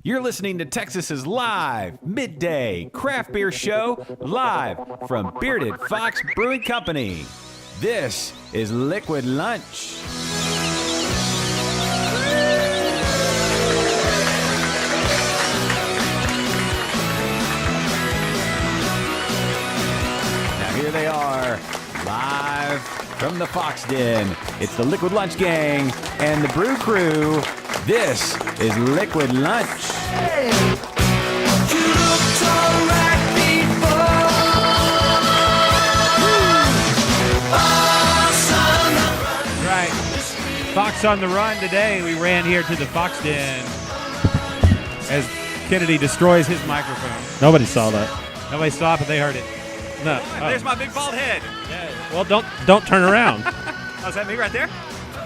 You're listening to Texas's live midday craft beer show, live from Bearded Fox Brewing Company. This is Liquid Lunch. Now here they are, live from the Fox Den. It's the Liquid Lunch Gang and the Brew Crew. This is Liquid Lunch. Hey. You looked all right before. Fox on the run. Right. Fox on the run today. We ran here to the Fox Den as Kennedy destroys his microphone. Nobody saw that. Nobody saw it, but they heard it. No. There's my big bald head. Yeah. Well, don't turn around. Oh, is that me right there?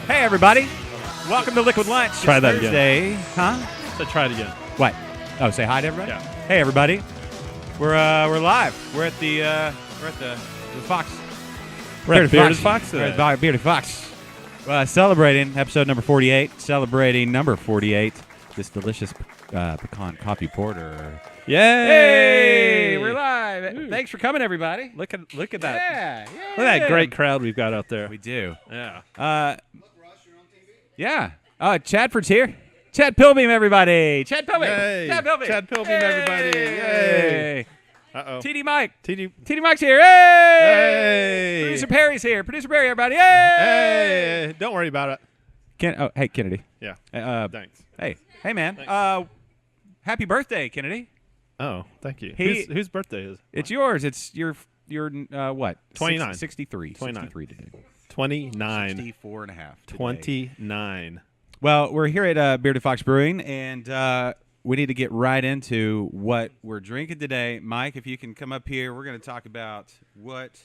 Hey, everybody. Welcome to Liquid Lunch. Try it's that Thursday. again. Huh? So try it again. What? Oh, say hi to everybody. Yeah. Hey, everybody. We're live. We're at the Fox. We're at Bearded Fox today. We're at Bearded Fox. Celebrating episode number 48. Celebrating number 48. This delicious pecan coffee porter. Yay! Hey, we're live. Ooh. Thanks for coming, everybody. Look at that. Yeah. Look at that great crowd we've got out there. We do. Yeah. Yeah. Chadford's here. Chad Pilbeam, everybody. Chad Pilbeam. Yay. Chad Pilbeam. Chad Pilbeam, Yay. everybody. Yay. Uh-oh. TD Mike. TD Mike's here. Hey. Hey. Producer Perry's here. Producer Perry, everybody. Hey. Hey. Don't worry about it. Hey, Kennedy. Yeah. Thanks. Hey, man. Thanks. Happy birthday, Kennedy. Oh, thank you. Whose birthday is it? It's yours. It's your what? 29. 63. 29. 63 today. 29. 64 and a half today. 29. Well, we're here at Bearded Fox Brewing, and we need to get right into what we're drinking today. Mike, if you can come up here, we're going to talk about what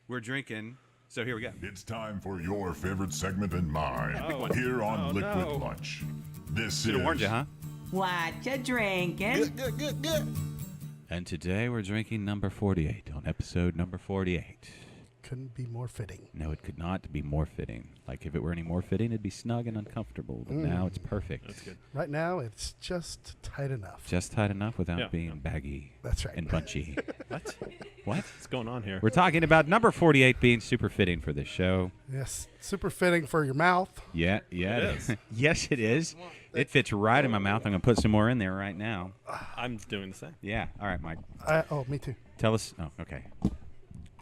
we're drinking. So here we go. It's time for your favorite segment and mine here on Liquid Lunch. This Should have warned you, huh? What you drinking? Good. And today we're drinking number 48 on episode number 48. Couldn't be more fitting. No, it could not be more fitting. Like, if it were any more fitting, it'd be snug and uncomfortable. But now it's perfect. That's good. Right now, it's just tight enough. Just tight enough without being baggy. That's right. And bunchy. What? What? What's going on here? We're talking about number 48 being super fitting for this show. Yes, super fitting for your mouth. Yeah, It it is. is. Yes, it is. It fits right in my mouth. I'm going to put some more in there right now. I'm doing the same. Yeah. All right, Mike. Me too. Tell us. Oh, okay.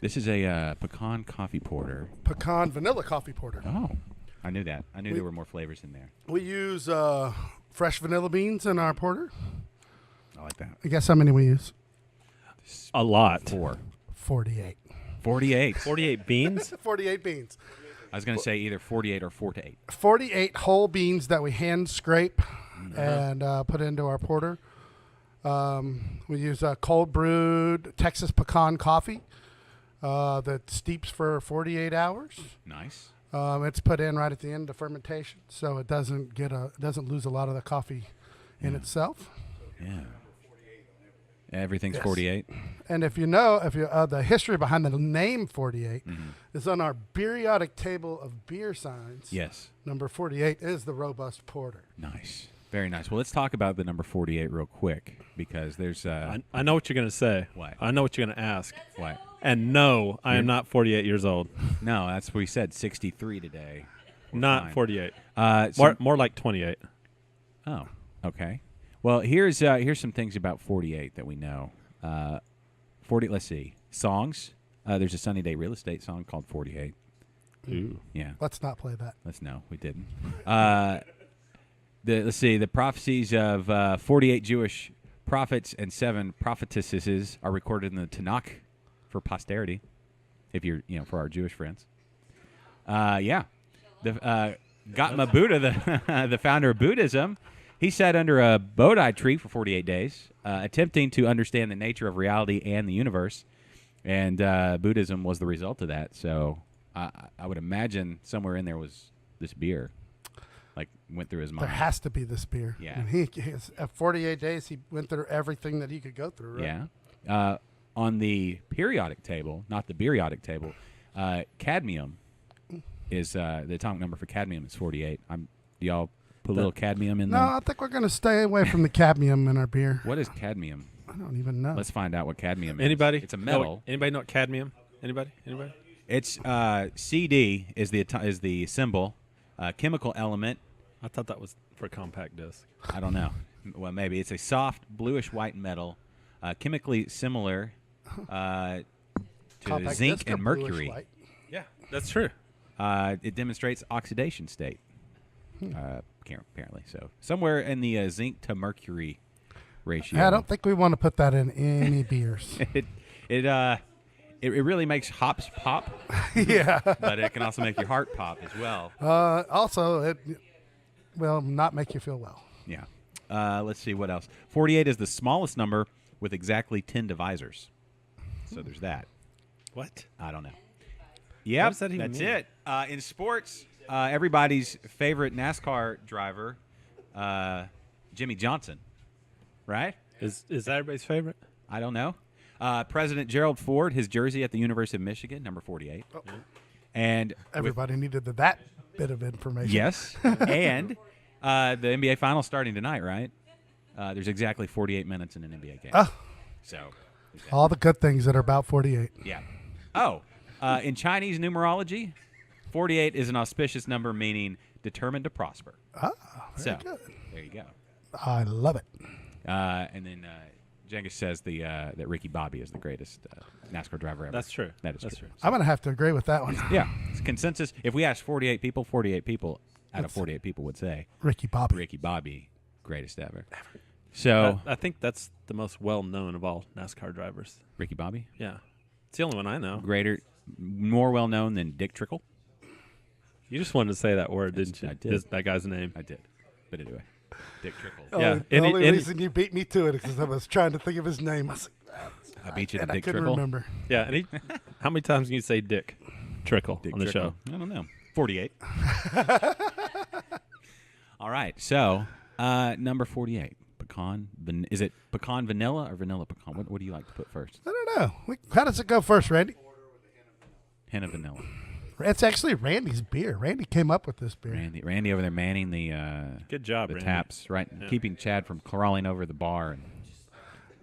This is a pecan coffee porter. Pecan vanilla coffee porter. Oh, I knew that. I knew there were more flavors in there. We use fresh vanilla beans in our porter. I like that. I guess how many we use? A lot. 48. 48. 48 beans? 48 beans. I was going to say either 48 or 4 to 8. 48 whole beans that we hand scrape and put into our porter. We use cold brewed Texas pecan coffee that steeps for 48 hours. Nice. It's put in right at the end of fermentation, so it doesn't lose a lot of the coffee in itself. Yeah. Everything's Yes. 48. And if you the history behind the name 48 is on our periodic table of beer signs. Yes. Number 48 is the robust porter. Nice. Very nice. Well, let's talk about the number 48 real quick because there's I know what you're going to say. What? I know what you're going to ask. What? And no, I am not 48 years old. No, that's what we said. 63 today. We're Not fine. 48. Some- More like 28. Oh, okay. Well, here's some things about 48 that we know. 40. Let's see. Songs. There's a Sunny Day Real Estate song called 48. Ooh. Yeah. Let's not play that. We didn't. Let's see. The prophecies of 48 Jewish prophets and 7 prophetesses are recorded in the Tanakh for posterity. If you're, for our Jewish friends. Yeah. The Gautama Buddha, the founder of Buddhism, he sat under a Bodhi tree for 48 days, attempting to understand the nature of reality and the universe. And Buddhism was the result of that. So I would imagine somewhere in there was this beer, like went through his mind. There has to be this beer. Yeah. And at 48 days, he went through everything that he could go through, right? Yeah. On the periodic table, not the periodic table, cadmium is the atomic number for cadmium is 48. Do y'all Put a little cadmium in No, there. I think we're going to stay away from the cadmium in our beer. What is cadmium? I don't even know. Let's find out what cadmium is. Anybody? It's a metal. Anybody know what cadmium? Anybody? It's CD is the symbol. Chemical element. I thought that was for compact disc. I don't know. Well, maybe it's a soft bluish white metal, chemically similar to Compact zinc disc or and bluish mercury. white? Yeah, that's true. It demonstrates oxidation state. Apparently, so somewhere in the zinc to mercury ratio. I don't think we want to put that in any beers. It really makes hops pop, Yeah. but it can also make your heart pop as well. Also, it will not make you feel well. Yeah. Let's see what else. 48 is the smallest number with exactly 10 divisors. So there's that. What? I don't know. Yeah, does that even that's mean? it. In sports, everybody's favorite NASCAR driver, Jimmy Johnson, right? Is that everybody's favorite? I don't know. President Gerald Ford, his jersey at the University of Michigan, number 48. Oh. And Everybody needed that bit of information. yes, and the NBA Finals starting tonight, right? There's exactly 48 minutes in an NBA game. Oh. So, All the good things that are about 48. yeah. Oh, in Chinese numerology, 48 is an auspicious number meaning determined to prosper. Ah, very So, good. there you go. I love it. And then Jengus says that Ricky Bobby is the greatest NASCAR driver ever. That's true. That is That's true. true. I'm going to have to agree with that one. Yeah, it's consensus. If we asked 48 people out of 48 people would say Ricky Bobby. Ricky Bobby, greatest ever. So, I think that's the most well-known of all NASCAR drivers. Ricky Bobby, Yeah. It's the only one I know. more well known than Dick Trickle. You just wanted to say that word, Yes, didn't you? I did. That guy's name. I did. But anyway, Dick Trickle. Yeah. The Any- only any- reason you beat me to it is because I was trying to think of his name. I was like, I beat you to and I Dick couldn't Trickle. remember. Yeah. How many times can you say Dick Trickle Dick on the Trickle. show? I don't know. 48. All right. So, number 48. Pecan. Is it pecan vanilla or vanilla pecan? What do you like to put first? I don't know. How does it go first, Randy? Hint of vanilla. It's actually Randy's beer. Randy came up with this beer. Randy over there manning the Good job, the Randy. taps, right? Keeping Chad from crawling over the bar and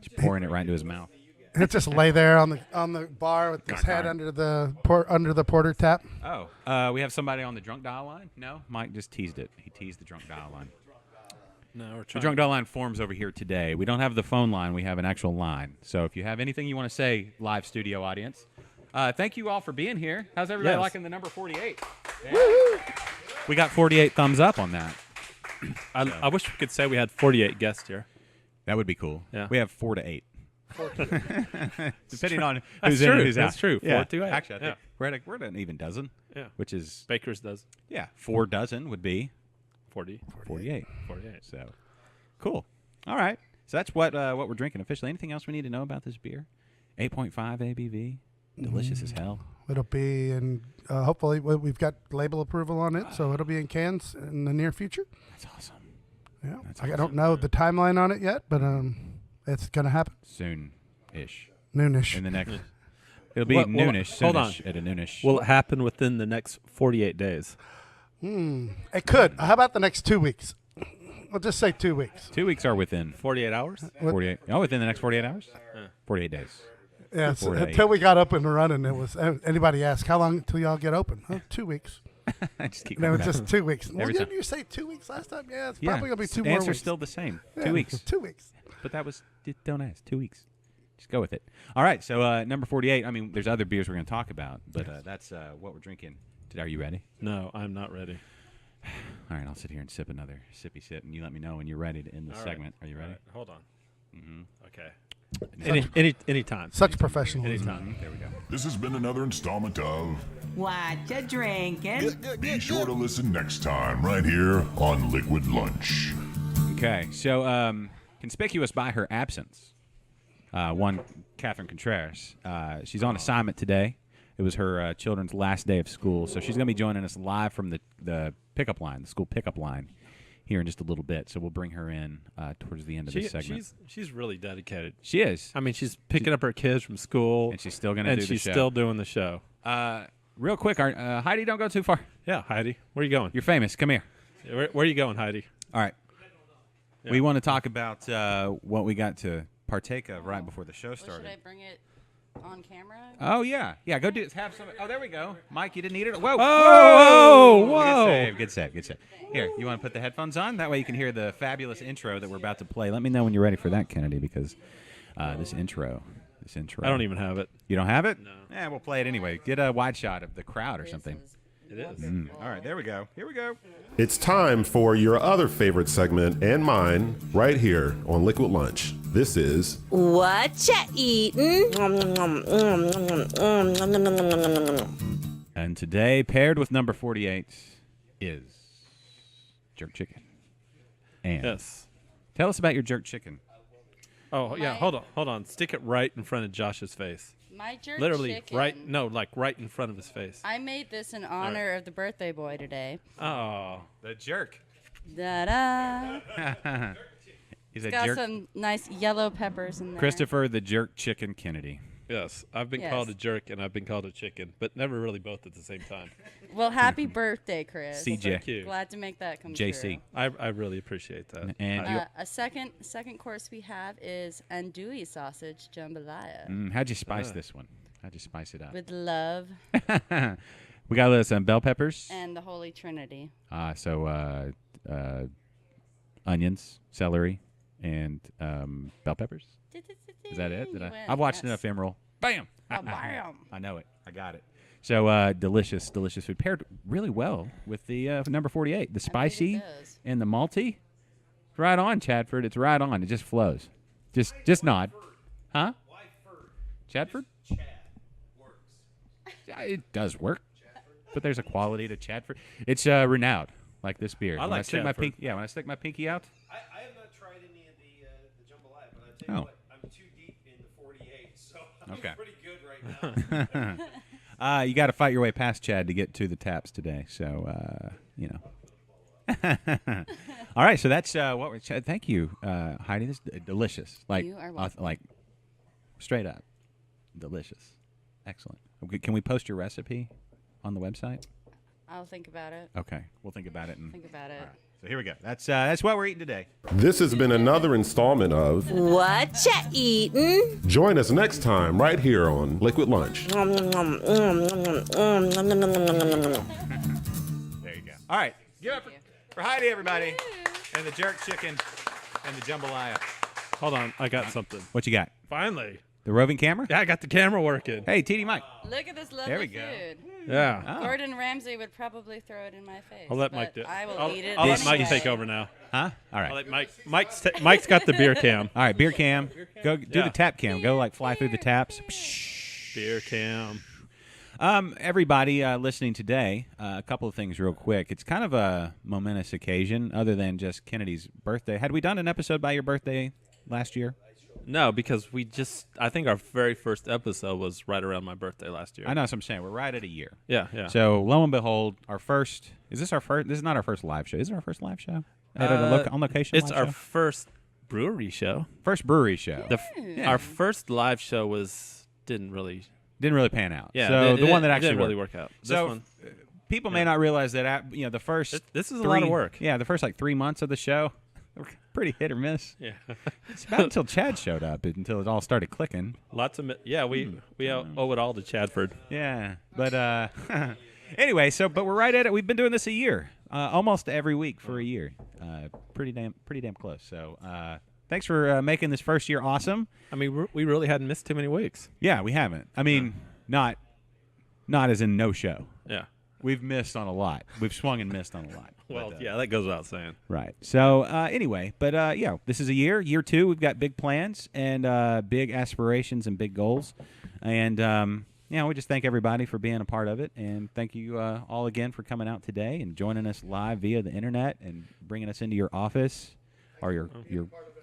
just pouring it right into his mouth. He'll just lay there on the bar with his head under the porter tap. Oh, we have somebody on the drunk dial line? No? Mike just teased it. He teased the drunk dial line. No, we're The trying. drunk dial line forms over here today. We don't have the phone line. We have an actual line. So if you have anything you want to say, live studio audience, thank you all for being here. How's everybody Yes. liking the number 48? Yeah. We got 48 thumbs up on that. I wish we could say we had 48 guests here. That would be cool. Yeah. We have 4 to 8. Depending on That's who's in true. and who's out. That's true. 4 to 8. Actually, I think Yeah. we're at an even dozen, Yeah. which is, Baker's does 4 dozen would be 40. 48. 48. So, cool. All right. So that's what we're drinking officially. Anything else we need to know about this beer? 8.5 ABV. Delicious as hell. It'll be in, hopefully, we've got label approval on it, so it'll be in cans in the near future. That's awesome. Yeah. That's I don't know the timeline on it yet, but it's going to happen Soon-ish. noonish. In the next. It'll be Well, noonish. hold on. Soonish, at a noonish. Will it happen within the next 48 days? It could. How about the next 2 weeks? We'll just say 2 weeks. 2 weeks are within 48 hours? 48. Oh, within the next 48 hours? 48 days. Yeah, 4 to 8. until we got up and running, it was. Anybody asked how long until y'all get open? 2 weeks. I just keep No, coming it's back. just 2 weeks. Well, Every didn't time. you say 2 weeks last time? Yeah, it's Yeah. probably gonna be two the more answer's weeks. still the same. Yeah, 2 weeks. 2 weeks. But that was, don't ask. 2 weeks. Just go with it. All right. So number 48. I mean, there's other beers we're going to talk about, but that's what we're drinking. Are you ready? No, I'm not ready. All right. I'll sit here and sip another sippy sip, and you let me know when you're ready to end the All right. segment. Are you ready? All right, hold on. Mm-hmm. Okay. Anytime. Such professionalism. Anytime. There we go. This has been another installment of What you drinking? Be Sure to Listen next time, right here on Liquid Lunch. Okay. So conspicuous by her absence, one Catherine Contreras. She's on assignment today. It was her children's last day of school, so she's going to be joining us live from the pickup line, the school pickup line, here in just a little bit. So we'll bring her in towards the end of this segment. She's really dedicated. She is, I mean, she's picking up her kids from school, and she's still going to do and the she's show. still doing the show. Real quick, Heidi, don't go too far. Yeah, Heidi, where are you going? You're famous. Come here. Where are you going, Heidi? All right. We want to talk about what we got to partake of right before the show Well, started. should I bring it on camera? Oh, yeah. Yeah, go do it. Have some. Oh, there we go. Mike, you didn't eat it? Whoa. Whoa. Good save. Here, you want to put the headphones on? That way you can hear the fabulous intro that we're about to play. Let me know when you're ready for that, Kennedy, because this intro. I don't even have it. You don't have it? No. Yeah, we'll play it anyway. Get a wide shot of the crowd or something. It is. All right, there we go. Here we go. It's time for your other favorite segment and mine right here on Liquid Lunch. This is What ya eatin'? And today, paired with number 48, is jerk chicken. And Yes. tell us about your jerk chicken. Oh, yeah. Hold on. Stick it right in front of Josh's face. My jerk Literally chicken. right in front of his face. I made this in honor of the birthday boy today. Oh. The jerk. Da-da. He's a Got jerk. some nice yellow peppers in there. Christopher the Jerk Chicken Kennedy. Yes. I've been called a jerk and I've been called a chicken, but never really both at the same time. Well, happy birthday, Chris. CJ. Thank you. Glad to make that come JC. true. I really appreciate that. And you, A second course we have is andouille sausage jambalaya how'd you spice this one? How'd you spice it up? with love We got some bell peppers. and the Holy Trinity. Onions, celery, and bell peppers. Is that it? Did You I? win, I've watched yes. enough Emerald. Bam! Bam. I know it. I got it. So delicious food. Paired really well with the number 48. The spicy does. and the malty. It's right on, Chadford. It's right on. It just flows. Just nod. Huh? Chadford? Yeah, it does work. But there's a quality to Chadford. It's renowned, like this beer. I When like stick my Chadford. when I stick my pinky out. I have not tried any of the jambalaya, but I tell you Oh. what, I'm too deep in the 48, so I'm Okay. pretty good right now. You got to fight your way past Chad to get to the taps today. So, you know. All right, so that's what we're. Thank you, Heidi. This is delicious. Like, You are welcome. like, straight up, delicious, excellent. Okay, can we post your recipe on the website? I'll think about it. Okay, we'll think about it. And Think about it. so here we go. That's what we're eating today. this has been another installment of What ya eatin'? Join us next time right here on Liquid Lunch. There you go. All right, give it up for Heidi, everybody, and the jerk chicken and the jambalaya. Hold on. I got something. What you got? Finally. The roving camera? Yeah, I got the camera working. Hey, TD Mike. Look at this lovely There we go. food. Yeah. Oh. Gordon Ramsay would probably throw it in my face. I'll let but Mike do it. I will I'll eat it. I'll let Mike anyway. take over now. Huh? All I'll right. let Mike's got the beer cam. All right, beer cam. Go do Yeah. the tap cam. Go like fly through the taps. Beer cam. Everybody listening today, a couple of things real quick. It's kind of a momentous occasion other than just Kennedy's birthday. Had we done an episode by your birthday last year? No, because I think our very first episode was right around my birthday last year. I know what I'm saying. We're right at a year. Yeah, yeah. So lo and behold, this is not our first live show. Is it our first live show? On location? It's live our show? first brewery show. First brewery show. Our first live show didn't really. Didn't really pan out. Yeah, So the one that it actually didn't really worked. work out. This So one, people may not realize that the first this is a lot of work. Yeah, the first 3 months of the show were pretty hit or miss. Yeah, It's about until Chad showed up, until it all started clicking. lots of we owe it all to Chadford. Yeah, but anyway, but we're right at it. We've been doing this a year, almost every week for a year. Pretty damn close. So thanks for making this first year awesome. I mean, we really hadn't missed too many weeks. Yeah, we haven't. I mean, not as in no show. Yeah. We've missed on a lot. We've swung and missed on a lot. Well, But, yeah, that goes without saying. Right. So anyway, but yeah, this is a year. Year 2, we've got big plans and big aspirations and big goals. And, we just thank everybody for being a part of it. And thank you all again for coming out today and joining us live via the internet and bringing us into your office or your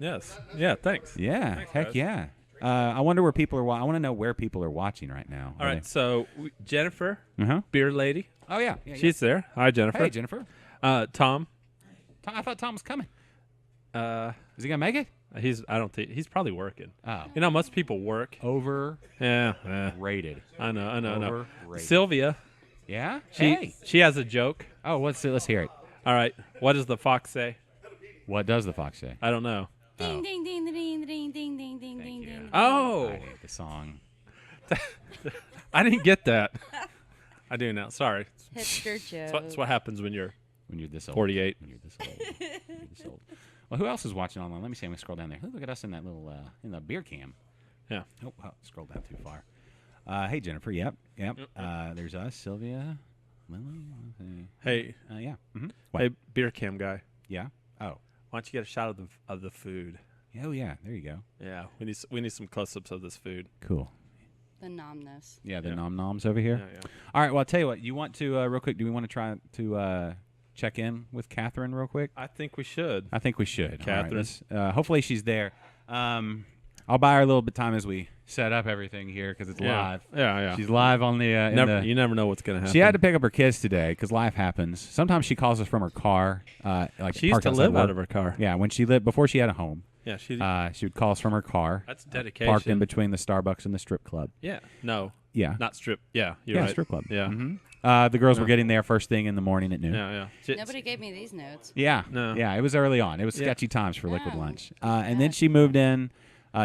Yes. Yeah. Thanks. yeah, Thanks, heck guys. yeah. I wonder where people are. I want to know where people are watching right now. All right. So Jennifer, Uh-huh. beer lady, Oh yeah. she's there. Hi, Jennifer. Hey Jennifer. Tom. I thought Tom was coming. Uh, Is he gonna make it? I don't think he's probably working. Oh. You know, most people work. Overrated. Yeah. I know. Overrated. Sylvia, Yeah. she Hey. she has a joke. Oh, let's hear it. All right. What does the fox say? What does the fox say? I don't know. Ding, ding, ding, ding, ding, ding, ding, ding, ding, you. ding. Oh, I hate the song. I didn't get that. I do now. Sorry. Hipster joke. That's what happens when you're When you're this old. 48. When you're this old. When you're this old. Well, who else is watching online? Let me see. I'm going to scroll down there. Look at us in that little, in the beer cam. Yeah. Oh, scroll down too far. Hey, Jennifer. Yep. There's us, Sylvia, Lily. Hey, Yeah. Mm-hmm. hey, beer cam guy. Yeah. Oh. Why don't you get a shot of the food? Oh, yeah. There you go. Yeah, we need some close-ups of this food. Cool. The nomness. Yeah, the Yeah. nom-noms over here. Yeah. All right. Well, I'll tell you what. You want to, real quick, do we want to try to check in with Catherine real quick? I think we should. I think we should. All right, Catherine. let's, hopefully she's there. I'll buy her a little bit of time as we set up everything here because it's live. Yeah. She's live on the. You never know what's gonna happen. She had to pick up her kids today because life happens. Sometimes she calls us from her car. Like She used parked to outside live out work. of her car. Yeah, when she lived before she had a home. Yeah, she Would call us from her car. That's dedication. Parked in between the Starbucks and the strip club. Yeah. No. Yeah. Not strip. Yeah. You're right. Strip club. Yeah. Mm-hmm. The girls were getting there first thing in the morning at noon. Yeah. Nobody gave me these notes. Yeah. No. Yeah, it was early on. It was Yeah. sketchy times for Liquid Wow. Lunch. And then she moved in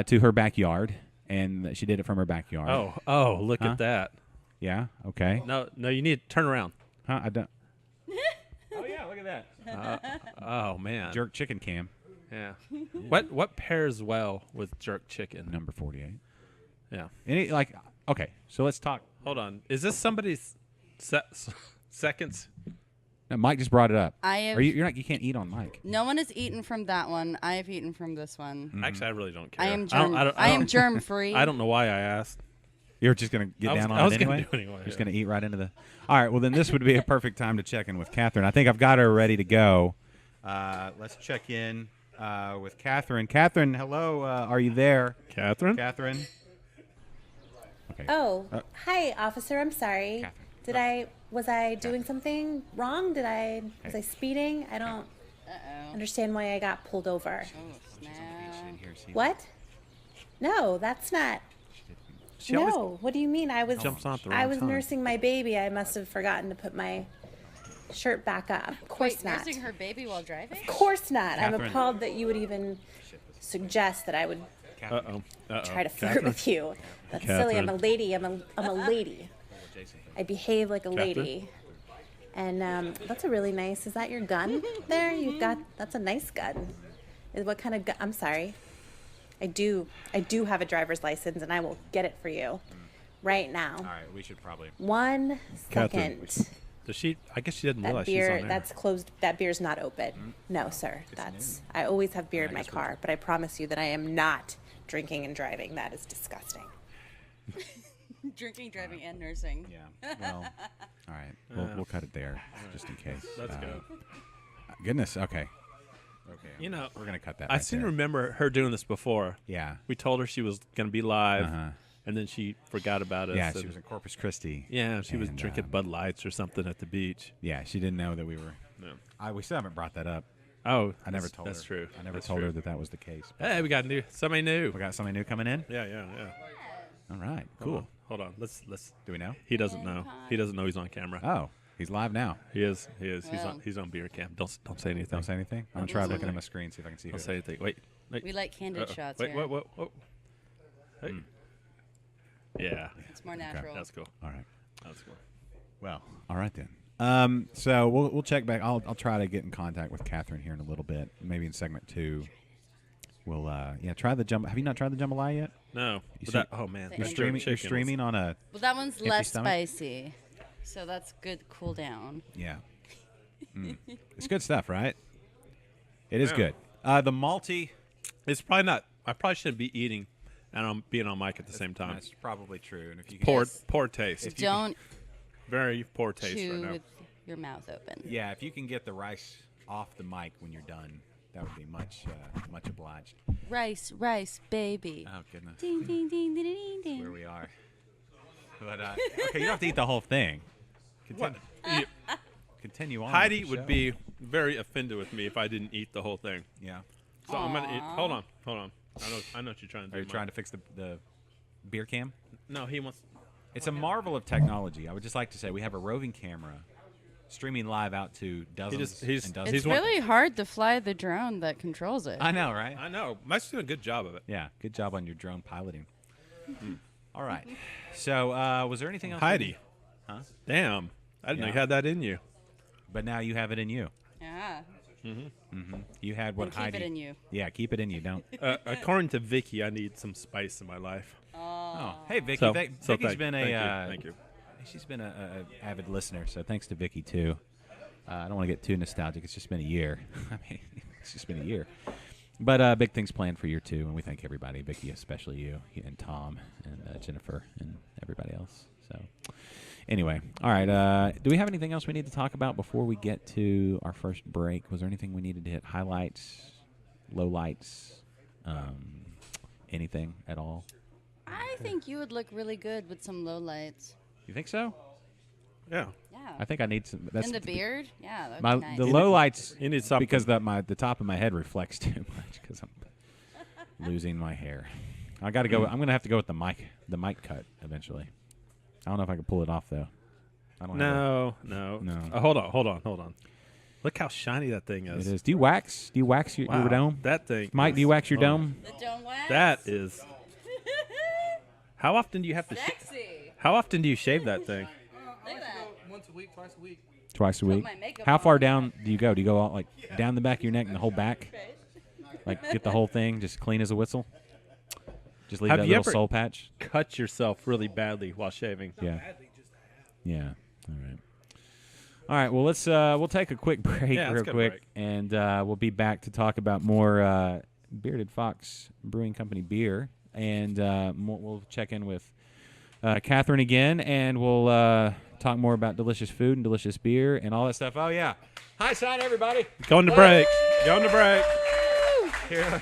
to her backyard, and she did it from her backyard. Oh, look Huh? at that. Yeah, okay. No, you need to turn around. Huh? I don't. Oh, yeah, look at that. Oh man. Jerk chicken cam, Yeah. What pairs well with jerk chicken? number 48. Yeah. Okay, so let's talk. Hold on. Is this somebody's seconds? No, Mike just brought it up. I have. You can't eat on Mike. No one has eaten from that one. I have eaten from this one. Mm-hmm. Actually, I really don't care. I am germ. I don't- I am germ free. I don't know why I asked. You're just going to get down on I was it anyway? gonna do it anyway. You're just yeah. going to eat right into the... All right, well, then this would be a perfect time to check in with Catherine. I think I've got her ready to go. Let's check in with Catherine. Catherine, hello. Are you there? Catherine? Catherine? Okay. Oh, hi, officer. I'm sorry. Catherine. Was I doing something wrong? Was I speeding? I don't understand why I got pulled over. Oh, snap. What? No, that's not. She always No, what do you mean? I was jumps on at the I wrong was time. nursing my baby. I must have forgotten to put my shirt back up. Of course Wait, not. nursing her baby while driving? Of course not. I'm Catherine. appalled that you would even suggest that I would Catherine. try to flirt with you. That's silly. I'm a lady. I'm a lady. I behave like a lady. And that's a really nice. Is that your gun there? You've got. That's a nice gun. What kind of gun? I'm sorry. I do have a driver's license, and I will get it for you right now. All right, we should probably... 1 Catherine. second. Does she? I guess she didn't That realize she's beer, on there. that's closed. That beer's not open. No, sir. I always have beer in my guess we're- car, but I promise you that I am not drinking and driving. That is disgusting. Drinking, driving, and nursing. Yeah, well, all right. We'll cut it there, just in case. Let's go. Goodness, okay. Okay, You know, we're going to cut that I right seem to there. remember her doing this before. Yeah. We told her she was going to be live, Uh-huh. and then she forgot about us. Yeah, and- she was in Corpus Christi. Yeah, she was and, drinking Bud Lights or something at the beach. Yeah, she didn't know that we were... No. we still haven't brought that up. Oh, I never told her. That's true. I never That's told true. her that was the case. Hey, we got somebody new. We got somebody new coming in? Yeah. All right, cool. Hold on. Let's. Do we know? He doesn't know. He doesn't know he's on camera. Oh, he's live now. He is. He's Well. He's on beer cam. Don't say anything. Don't say anything? I'm going to try looking at my screen, see if I can see Don't her. say anything. Wait. We like candid shots Wait. here. What? Hey. Yeah. It's more natural. That's cool. All right. That's cool. Well, all right then. So we'll check back. I'll try to get in contact with Catherine here in a little bit. Maybe in segment 2. We'll try the jumbo. Have you not tried the jambalaya yet? No. You But see- oh man. You're You're And streaming. Chicken You're was- streaming on a Well, that one's Empty less stomach? spicy, so that's good cool down. yeah. It's good stuff, right? It is Yeah. good. The malty. It's probably not. I probably shouldn't be eating, and I'm being on mic at the same time. That's probably true. And if you Poor taste. Just don't Very poor taste chew right now. with your mouth open. yeah, if you can get the rice off the mic when you're done, that would be much obliged. Rice, baby. Oh goodness, Ding, ding, ding, ding, ding, ding. where we are. But okay, you don't have to eat the whole thing. Continue, continue on. with Heidi the would show. be very offended with me if I didn't eat the whole thing. Yeah. So I'm gonna eat. Hold on. I know what you're trying to do. Are you Mike. trying to fix the beer cam? No, he wants. It's a marvel of technology. I would just like to say we have a roving camera streaming live out to dozens he's- and dozens. It's really hard to fly the drone that controls it. I know, right? I know. Mike's doing a good job of it. Yeah, good job on your drone piloting. All right. So, was there anything else? Heidi. Huh? Damn. I didn't know Yeah. you had that in you. But now you have it in you. Yeah. You had what And keep Heidi. it in you. Yeah, keep it in you. Don't. According to Vicky, I need some spice in my life. Oh, hey Vicky. So Vicky's been thank you. She's been a avid listener, so thanks to Vicky too. I don't want to get too nostalgic. It's just been a year. I mean, it's just been a year. But big things planned for year 2, and we thank everybody, Vicky, especially you, and Tom, and Jennifer, and everybody else. So, anyway, all right. Do we have anything else we need to talk about before we get to our first break? Was there anything we needed to hit? Highlights, lowlights, anything at all? I think you would look really good with some lowlights. You think so? Yeah. Yeah. I think I need some. That's And the beard? Yeah, that My would be nice. the lowlights. You need something. because the top of my head reflects too much because I'm losing my hair. I got to go. I'm gonna have to go with the mic cut eventually. I don't know if I can pull it off though. I don't. No. Hold on. Look how shiny that thing Have is. it is. Do you wax? Do you wax your Wow, dome? that thing. Mike, do you wax your dome? The dome wax? That is. How often do you have to? Sexy. How often do you shave that thing? Look at that. Once a week, twice a week. Twice a week. my makeup How far on. down do you go? Do you go all, like down the back of your neck and the whole back? Like get the whole thing just clean as a whistle? Just leave Have that you little ever- soul patch? Cut yourself really badly while shaving. Yeah. Yeah. All right. All right. Well, let's we'll take a quick break Yeah, let's real get a quick, break. and we'll be back to talk about more Bearded Fox Brewing Company beer, and we'll check in with Catherine again, and we'll talk more about delicious food and delicious beer and all that stuff. Oh yeah. Hi, sign everybody. Going to break. Going to break. Here,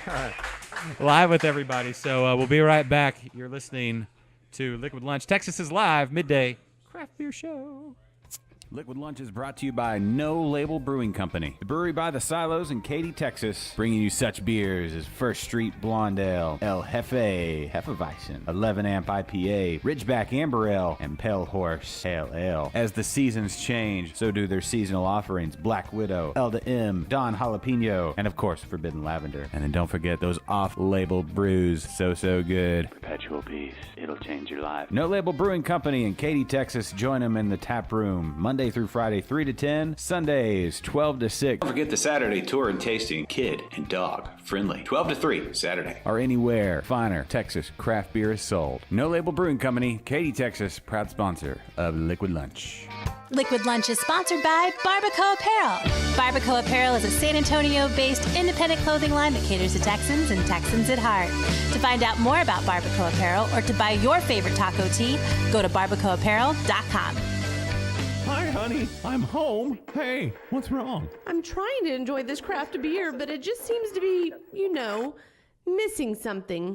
live with everybody. So we'll be right back. You're listening to Liquid Lunch, Texas's live midday craft beer show. Liquid Lunch is brought to you by No Label Brewing Company, the brewery by the silos in Katy, Texas, bringing you such beers as First Street Blonde Ale, El Jefe, Hefeweizen, 11 Amp IPA, Ridgeback Amber Ale, and Pale Horse Pale Ale. As the seasons change, so do their seasonal offerings, Black Widow, Elda M, Don Jalapeno, and of course, Forbidden Lavender. And then don't forget those off-label brews, so good. Perpetual Peace, it'll change your life. No Label Brewing Company in Katy, Texas. Join them in the tap room, Monday through Friday, 3 to 10, Sundays, 12 to 6. Don't forget the Saturday tour and tasting, kid and dog friendly, 12 to 3, Saturday. Or anywhere finer Texas craft beer is sold. No Label Brewing Company, Katy, Texas, proud sponsor of Liquid Lunch. Liquid Lunch is sponsored by Barbacoa Apparel. Barbacoa Apparel is a San Antonio-based independent clothing line that caters to Texans and Texans at heart. To find out more about Barbacoa Apparel or to buy your favorite taco tea, go to barbacoaapparel.com. Hi, honey. I'm home. Hey, what's wrong? I'm trying to enjoy this craft beer, but it just seems to be, missing something.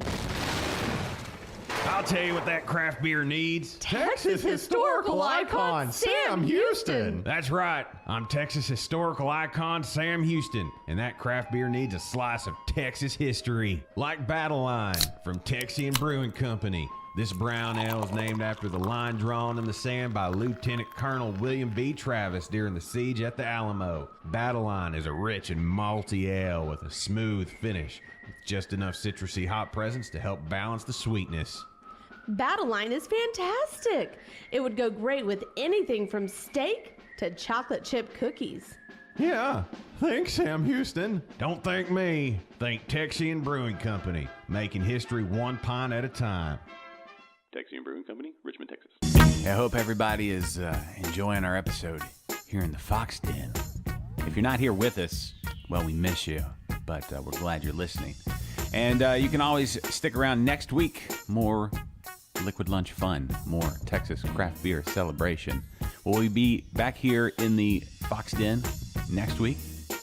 I'll tell you what that craft beer needs. Texas historical icon, Sam Houston. That's right. I'm Texas historical icon Sam Houston, and that craft beer needs a slice of Texas history. Like Battle Line from Texian Brewing Company. This brown ale is named after the line drawn in the sand by Lieutenant Colonel William B. Travis during the siege at the Alamo. Battle Line is a rich and malty ale with a smooth finish, with just enough citrusy hop presence to help balance the sweetness. Battle Line is fantastic. It would go great with anything from steak to chocolate chip cookies. Yeah, thanks, Sam Houston. Don't thank me. Thank Texian Brewing Company, making history one pint at a time. Texian Brewing Company, Richmond, Texas. I hope everybody is enjoying our episode here in the Fox Den. If you're not here with us, well, we miss you, but we're glad you're listening. And you can always stick around next week. More Liquid Lunch fun, more Texas craft beer celebration. Will we be back here in the Fox Den next week?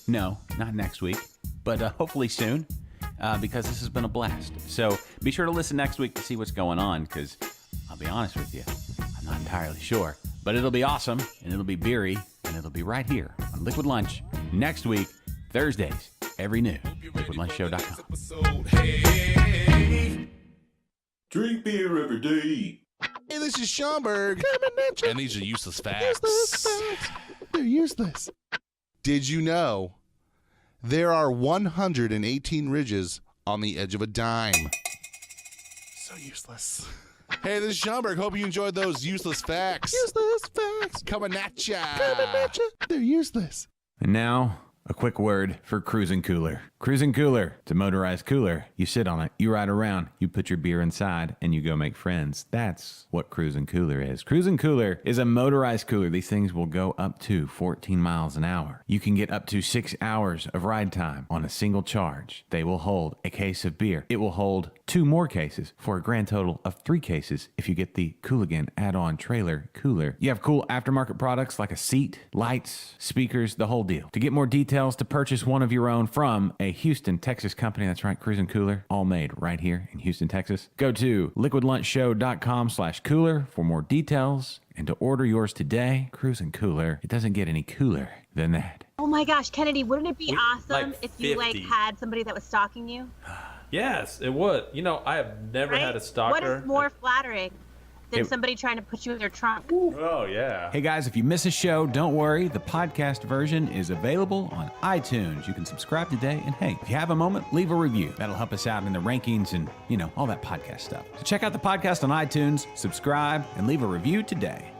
No, not next week, but hopefully soon. Because this has been a blast. So be sure to listen next week to see what's going on, because I'll be honest with you, I'm not entirely sure. But it'll be awesome, and it'll be beery, and it'll be right here on Liquid Lunch next week, Thursdays, every noon, liquidlunchshow.com. Drink beer every day. Hey, this is Schomburg. And these are useless facts. They're useless. Did you know there are 118 ridges on the edge of a dime? So useless. Hey, this is Schomburg. Hope you enjoyed those useless facts. Useless facts. Coming at ya. They're useless. And now, a quick word for Cruising Cooler. Cruising Cooler, it's a motorized cooler. You sit on it, you ride around, you put your beer inside, and you go make friends. That's what Cruising Cooler is. Cruising Cooler is a motorized cooler. These things will go up to 14 miles an hour. You can get up to 6 hours of ride time on a single charge. They will hold a case of beer. It will hold 2 more cases for a grand total of 3 cases if you get the Cooligan add-on trailer cooler. You have cool aftermarket products like a seat, lights, speakers, the whole deal. To get more details, to purchase one of your own from a Houston, Texas company, that's right, Cruising Cooler, all made right here in Houston, Texas, go to liquidlunchshow.com/cooler for more details and to order yours today. Cruising Cooler, it doesn't get any cooler than that. Oh my gosh, Kennedy, wouldn't it be awesome like if you 50. had somebody that was stalking you? Yes, it would. You know, I have never Right? had a stalker. What is more flattering than It- somebody trying to put you in their trunk? Oh, yeah. Hey guys, if you miss a show, don't worry. The podcast version is available on iTunes. You can subscribe today. And hey, if you have a moment, leave a review. That'll help us out in the rankings and, all that podcast stuff. So check out the podcast on iTunes, subscribe, and leave a review today.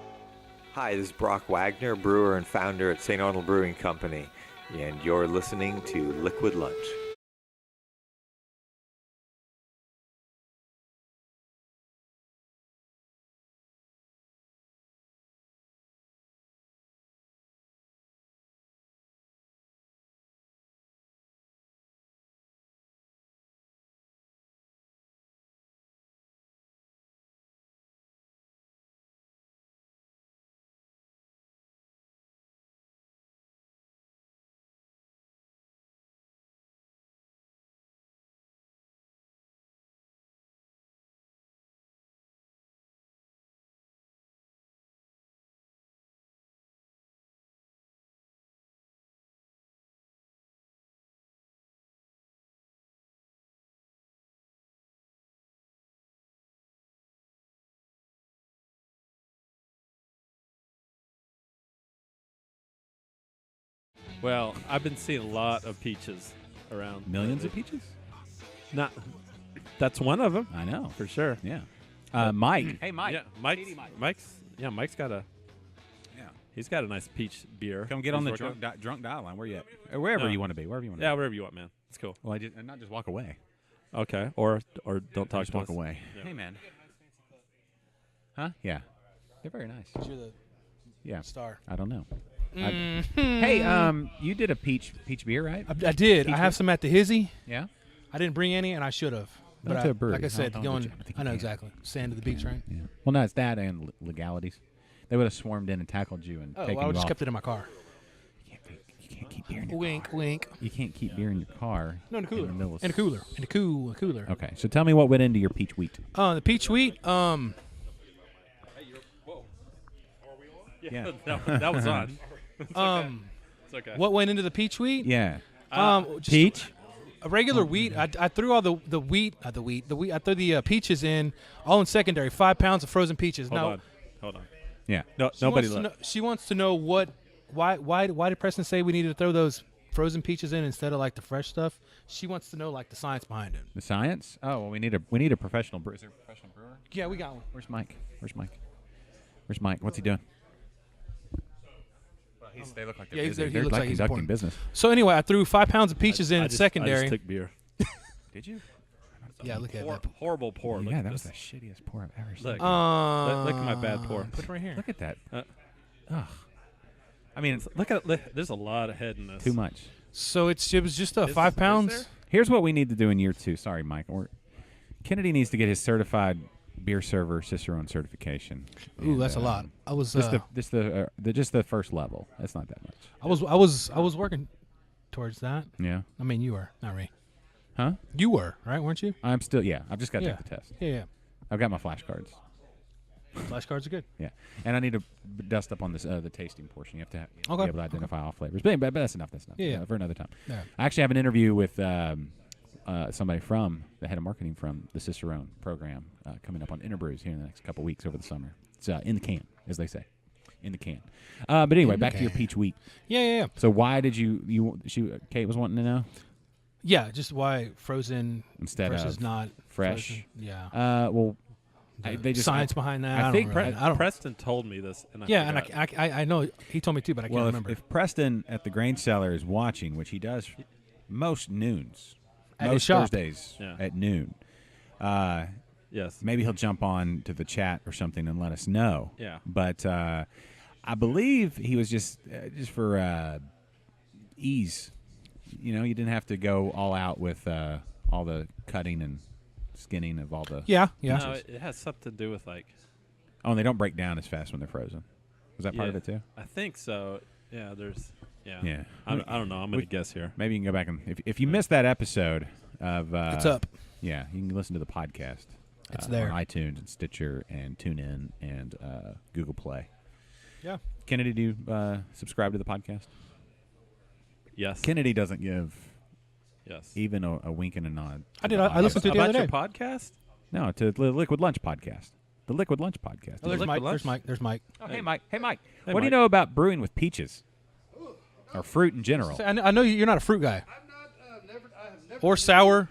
Hi, this is Brock Wagner, brewer and founder at St. Arnold Brewing Company, and you're listening to Liquid Lunch. Well, I've been seeing a lot of peaches around. Millions of peaches? Not. That's one of them. I know. For sure. Yeah. Mike. Hey, Mike. Yeah, Mike's got a. Yeah. He's got a nice peach beer. Come get He's on the working drunk dial line. Where you at? Wherever you want to be. Wherever you want to be. Yeah, wherever you want, man. It's cool. Well, and not just walk away. Okay. Or don't talk Just to walk us. away. Yeah. Hey, man. Huh? Yeah. They're very nice. You're the star. I don't know. Mhm. Hey, you did a peach beer, right? I did. Peach I have beer? some at the Hizzy. Yeah. I did bring any, and I should have. Not But to a brewery. like I said, No, going. don't do it. I know exactly. Sand to the beach, right? Yeah. Well, no, it's that and legalities. They would have swarmed in and tackled you and Oh, taken well, I you just off. kept it in my car. You can't keep beer in your Wink, car. wink. You can't keep beer in your car. No, in the cooler. the middle of In a cooler. In a cooler. Okay, so tell me what went into your peach wheat. The peach wheat. Yeah. that was on. It's okay. It's okay. What went into the peach wheat? Yeah. Just Peach. A regular wheat. I threw all the wheat. I threw the peaches in, all in secondary. 5 pounds of frozen peaches. Hold on. Yeah. No, She nobody wants to looked. know, she wants to know why did Preston say we needed to throw those frozen peaches in instead of like the fresh stuff? She wants to know like the science behind it. The science? Oh, well, we need a professional brewer. Is there a professional brewer? Yeah, we got one. Where's Mike? Where's Mike? What's he doing? They look like they're Yeah, busy. he They're looks like like he's conducting important. business. So anyway, I threw 5 pounds of peaches in I just secondary. took beer. Did you? Yeah, look at that. Horrible pour. Look Yeah, at that was this. the shittiest pour I've ever seen. Look, look at my bad pour. Put it right here. Look at that. Uh, Ugh. I mean, it's Look at there's a lot of head in this. too much. So it was just Is 5 there? pounds. Here's what we need to do in year 2. Sorry, Mike. Kennedy needs to get his certified beer server Cicerone certification. Ooh, And, that's a lot. I was just the first level. That's not that much. I was working towards that. Yeah. I mean, you were not me. Huh? You were right, weren't you? I'm still. Yeah. I've just got to Yeah. take the test. Yeah. I've got my flashcards. Flashcards are good. Yeah, and I need to dust up on this the tasting portion. You have to be Okay. able to identify all flavors. But that's enough. Yeah. For another time. Yeah. I actually have an interview with somebody from the head of marketing from the Cicerone program coming up on Interbrews here in the next couple weeks over the summer. It's in the can, as they say, in the can. But anyway, back to your peach wheat. Yeah. So why did Kate was wanting to know? Yeah, just why frozen instead versus of not fresh. Frozen. Yeah. Well, they just science behind that. I think Preston told me this. And I know he told me too, but I can't remember. If Preston at the Grain Cellar is watching, which he does most noons, at most Thursdays at noon, yes, maybe he'll jump on to the chat or something and let us know. Yeah. But I believe he was just for ease. You know, you didn't have to go all out with all the cutting and skinning of all the yeah. No, it has something to do with like. Oh, and they don't break down as fast when they're frozen. Was that part of it too? I think so. Yeah, there's. Yeah. Yeah. I don't know. I'm gonna guess here. Maybe you can go back and if you missed that episode of it's up. Yeah, you can listen to the podcast. It's there on iTunes and Stitcher and TuneIn and Google Play. Yeah. Kennedy, do you subscribe to the podcast? Yes. Kennedy doesn't give. Yes. Even a wink and a nod. I did. I listened to it the other day. Your podcast? No, to the Liquid Lunch podcast. The Liquid Lunch podcast. Oh, there's Mike. There's Mike. Oh, hey, Mike. Hey, Mike. Hey, what do you know about brewing with peaches? Or fruit in general? I know you're not a fruit guy. I'm not. I have never. Or sour.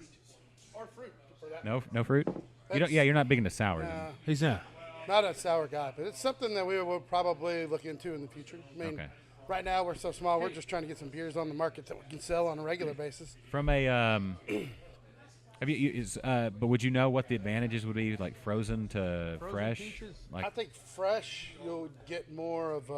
Or fruit. For that. No fruit. You don't. Yeah, you're not big into sour. He's not. Not a sour guy, but it's something that we will probably look into in the future. I mean, right now we're so small. We're just trying to get some beers on the market that we can sell on a regular basis. From a, have you? But would you know what the advantages would be, like frozen to fresh? Peaches? I think fresh you'll get more of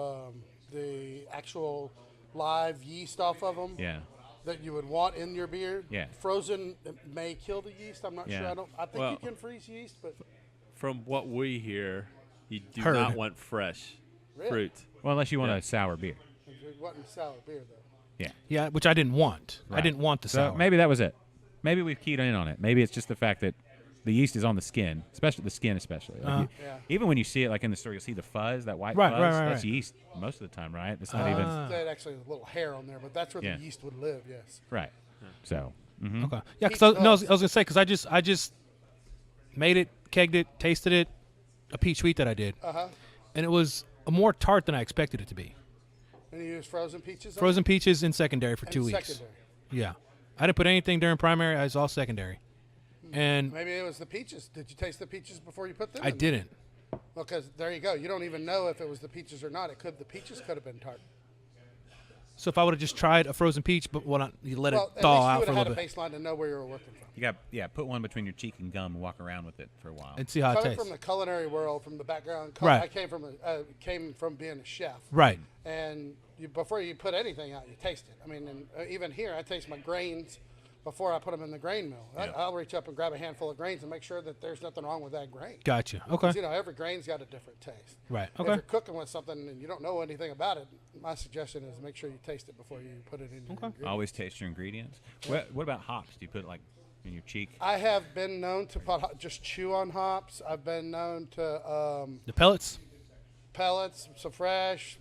the actual live yeast off of them. Yeah. That you would want in your beer. Yeah. Frozen may kill the yeast. I'm not sure. I think you can freeze yeast, but from what we hear, you do Heard. not want fresh fruit. Well, unless you want a sour beer. if you want sour beer though. Yeah. Yeah, which I didn't want. Right. I didn't want the sour. So maybe that was it. Maybe we've keyed in on it. Maybe it's just the fact that the yeast is on the skin, especially the skin, especially. Like even when you see it, like in the store, you'll see the fuzz, that white fuzz. That's yeast most of the time, right? It's not even. That actually has a little hair on there, but that's where the yeast would live. Yes. Right. So. Okay. Yeah, because I was gonna say because I just made it, kegged it, tasted it, a peach wheat that I did, and it was more tart than I expected it to be. And you use frozen peaches. Frozen peaches in secondary for 2 weeks. Secondary. Yeah, I didn't put anything during primary. I was all secondary. And maybe it was the peaches. Did you taste the peaches before you put them? I didn't. Well, because there you go. You don't even know if it was the peaches or not. The peaches could have been tart. So if I would have just tried a frozen peach, but you let it at thaw least out you for a would little have bit. had a baseline to know where you were working from. You got put one between your cheek and gum and walk around with it for a while and see how it Coming tastes. from the culinary world, from the background, Right. I came from being a chef. Right. And before you put anything out, you taste it. I mean, and, even here, I taste my grains before I put them in the grain mill. Yeah. I'll reach up and grab a handful of grains and make sure that there's nothing wrong with that grain. Gotcha. Okay. 'Cause, every grain's got a different taste. Right. If Okay. you're cooking with something and you don't know anything about it, my suggestion is make sure you taste it before you put it in your ingredients. Always taste your ingredients. What about hops? Do you put like in your cheek? I have been known to just chew on hops. I've been known to the pellets, some fresh.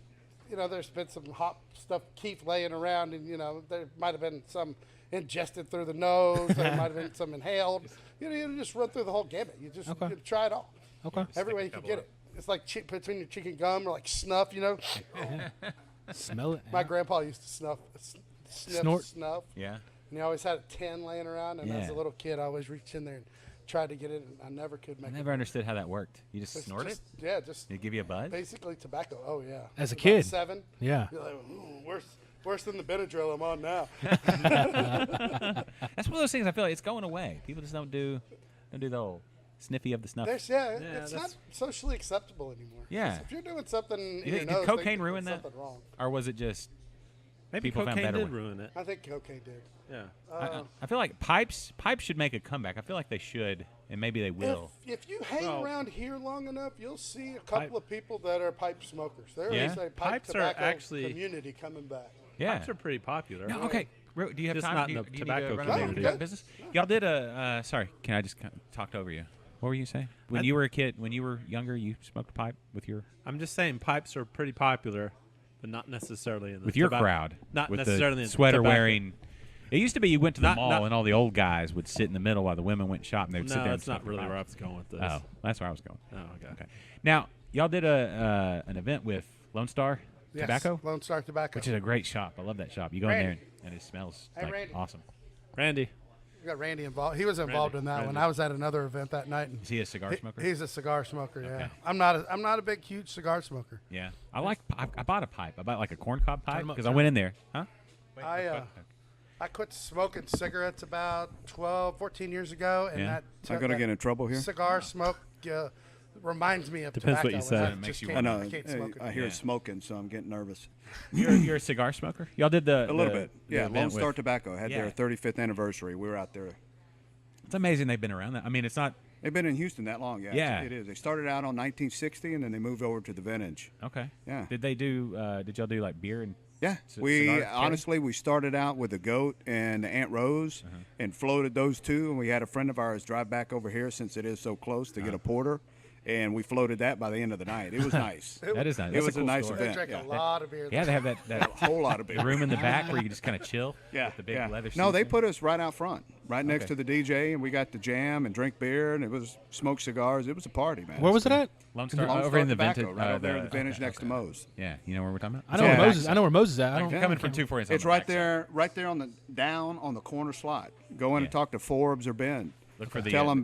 There's been some hop stuff keep laying around, and there might have been some ingested through the nose. There might have been some inhaled. You just run through the whole gamut. You just you try it all. Okay. Every way you can get it. It's like between your cheek and gum, or like snuff. Smell it. My grandpa used to sniff snuff. Yeah. And he always had a tin laying around. And as a little kid, I always reached in there and tried to get it, and I never could make it. I never understood how that worked. You just snort it? Yeah, just. Did it give you a buzz? Basically tobacco. Oh yeah. As a About kid. 7. Yeah. You're like, worse than the Benadryl I'm on now. That's one of those things I feel like it's going away. People just don't do the whole sniffy of the snuff. It's not socially acceptable anymore. Yeah. If you're doing something in your Did nose, cocaine ruin that? something wrong. Or was it just maybe people found cocaine better did ways? ruin it? I think cocaine did. Yeah. I feel like pipes should make a comeback. I feel like they should, and maybe they will. If you hang around here long enough, you'll see a couple of people that are pipe smokers. There is a pipe Pipes tobacco are actually community coming back. Yeah. Pipes are pretty popular. No, okay. Do you have Just time? not Do you, in the do you tobacco need to run community. a business? Y'all did a. Sorry, can I just talked over you? What were you saying? When you were a kid, when you were younger, you smoked a pipe with your. I'm just saying pipes are pretty popular, but not necessarily in the with your crowd. Not with necessarily the in sweater tobacco. wearing. It used to be you went to the Not- mall not- and all the old guys would sit in the middle while the women went shopping. They would sit No, there. and that's not smoke really pipe. where I was going with this. Oh, that's where I was going. Oh, okay. Now, y'all did an event with Lone Star Yes, Tobacco, Lone Star Tobacco. which is a great shop. I love that shop. You go in there and it smells Hey, like Randy. awesome. Randy. We got Randy involved. He was involved in that one. I was at another event that night. And Is he a cigar smoker? He's a cigar smoker. Yeah. Okay. I'm not a big, huge cigar smoker. Yeah, I bought a pipe. I bought like a corncob pipe him up, because I turn went him in there. Huh? I quit smoking cigarettes about 12, 14 years ago, and Yeah. that Am I gonna get in trouble here? Cigar smoke reminds me of Depends tobacco. what you and say. I It makes just you can't- I know. I can't smoke it. I hear Yeah. smoking, so I'm getting nervous. You're a cigar smoker. Y'all did A little bit. the Yeah, event Lone Star with- Tobacco had Yeah. their 35th anniversary. We were out there. It's amazing they've been around that. I mean, it's not They've been in Houston that long. Yeah, Yeah. it is. They started out on 1960, and then they moved over to the vintage. okay. Yeah. Did they do? Did y'all do like beer and? Yeah, cigar honestly we started out with the goat and the Aunt Rose, and floated those two. And we had a friend of ours drive back over here since it is so close to get a porter, and we floated that by the end of the night. It was nice. That is nice. It That's was a cool nice story. They event. drank Yeah. a lot of beer. Yeah, they have that A whole lot of beer. room in the back where you can just kind of chill. Yeah, with the big yeah. leather. No, they seats in. put us right out front, right next Okay. to the DJ, and we got to jam and drink beer, and it was smoke cigars. It was a party, man. Where was it at? Lone Star, Lone over Star in the Tobacco, vintage. right over there in the okay, vintage next to Moe's. Yeah, you know where we're talking about. I know Yeah. where Moses. I know where Moses is at. I don't. Coming from 240. It's right there on the down on the corner slot. Go in and talk to Forbes or Ben. Look for the. Tell them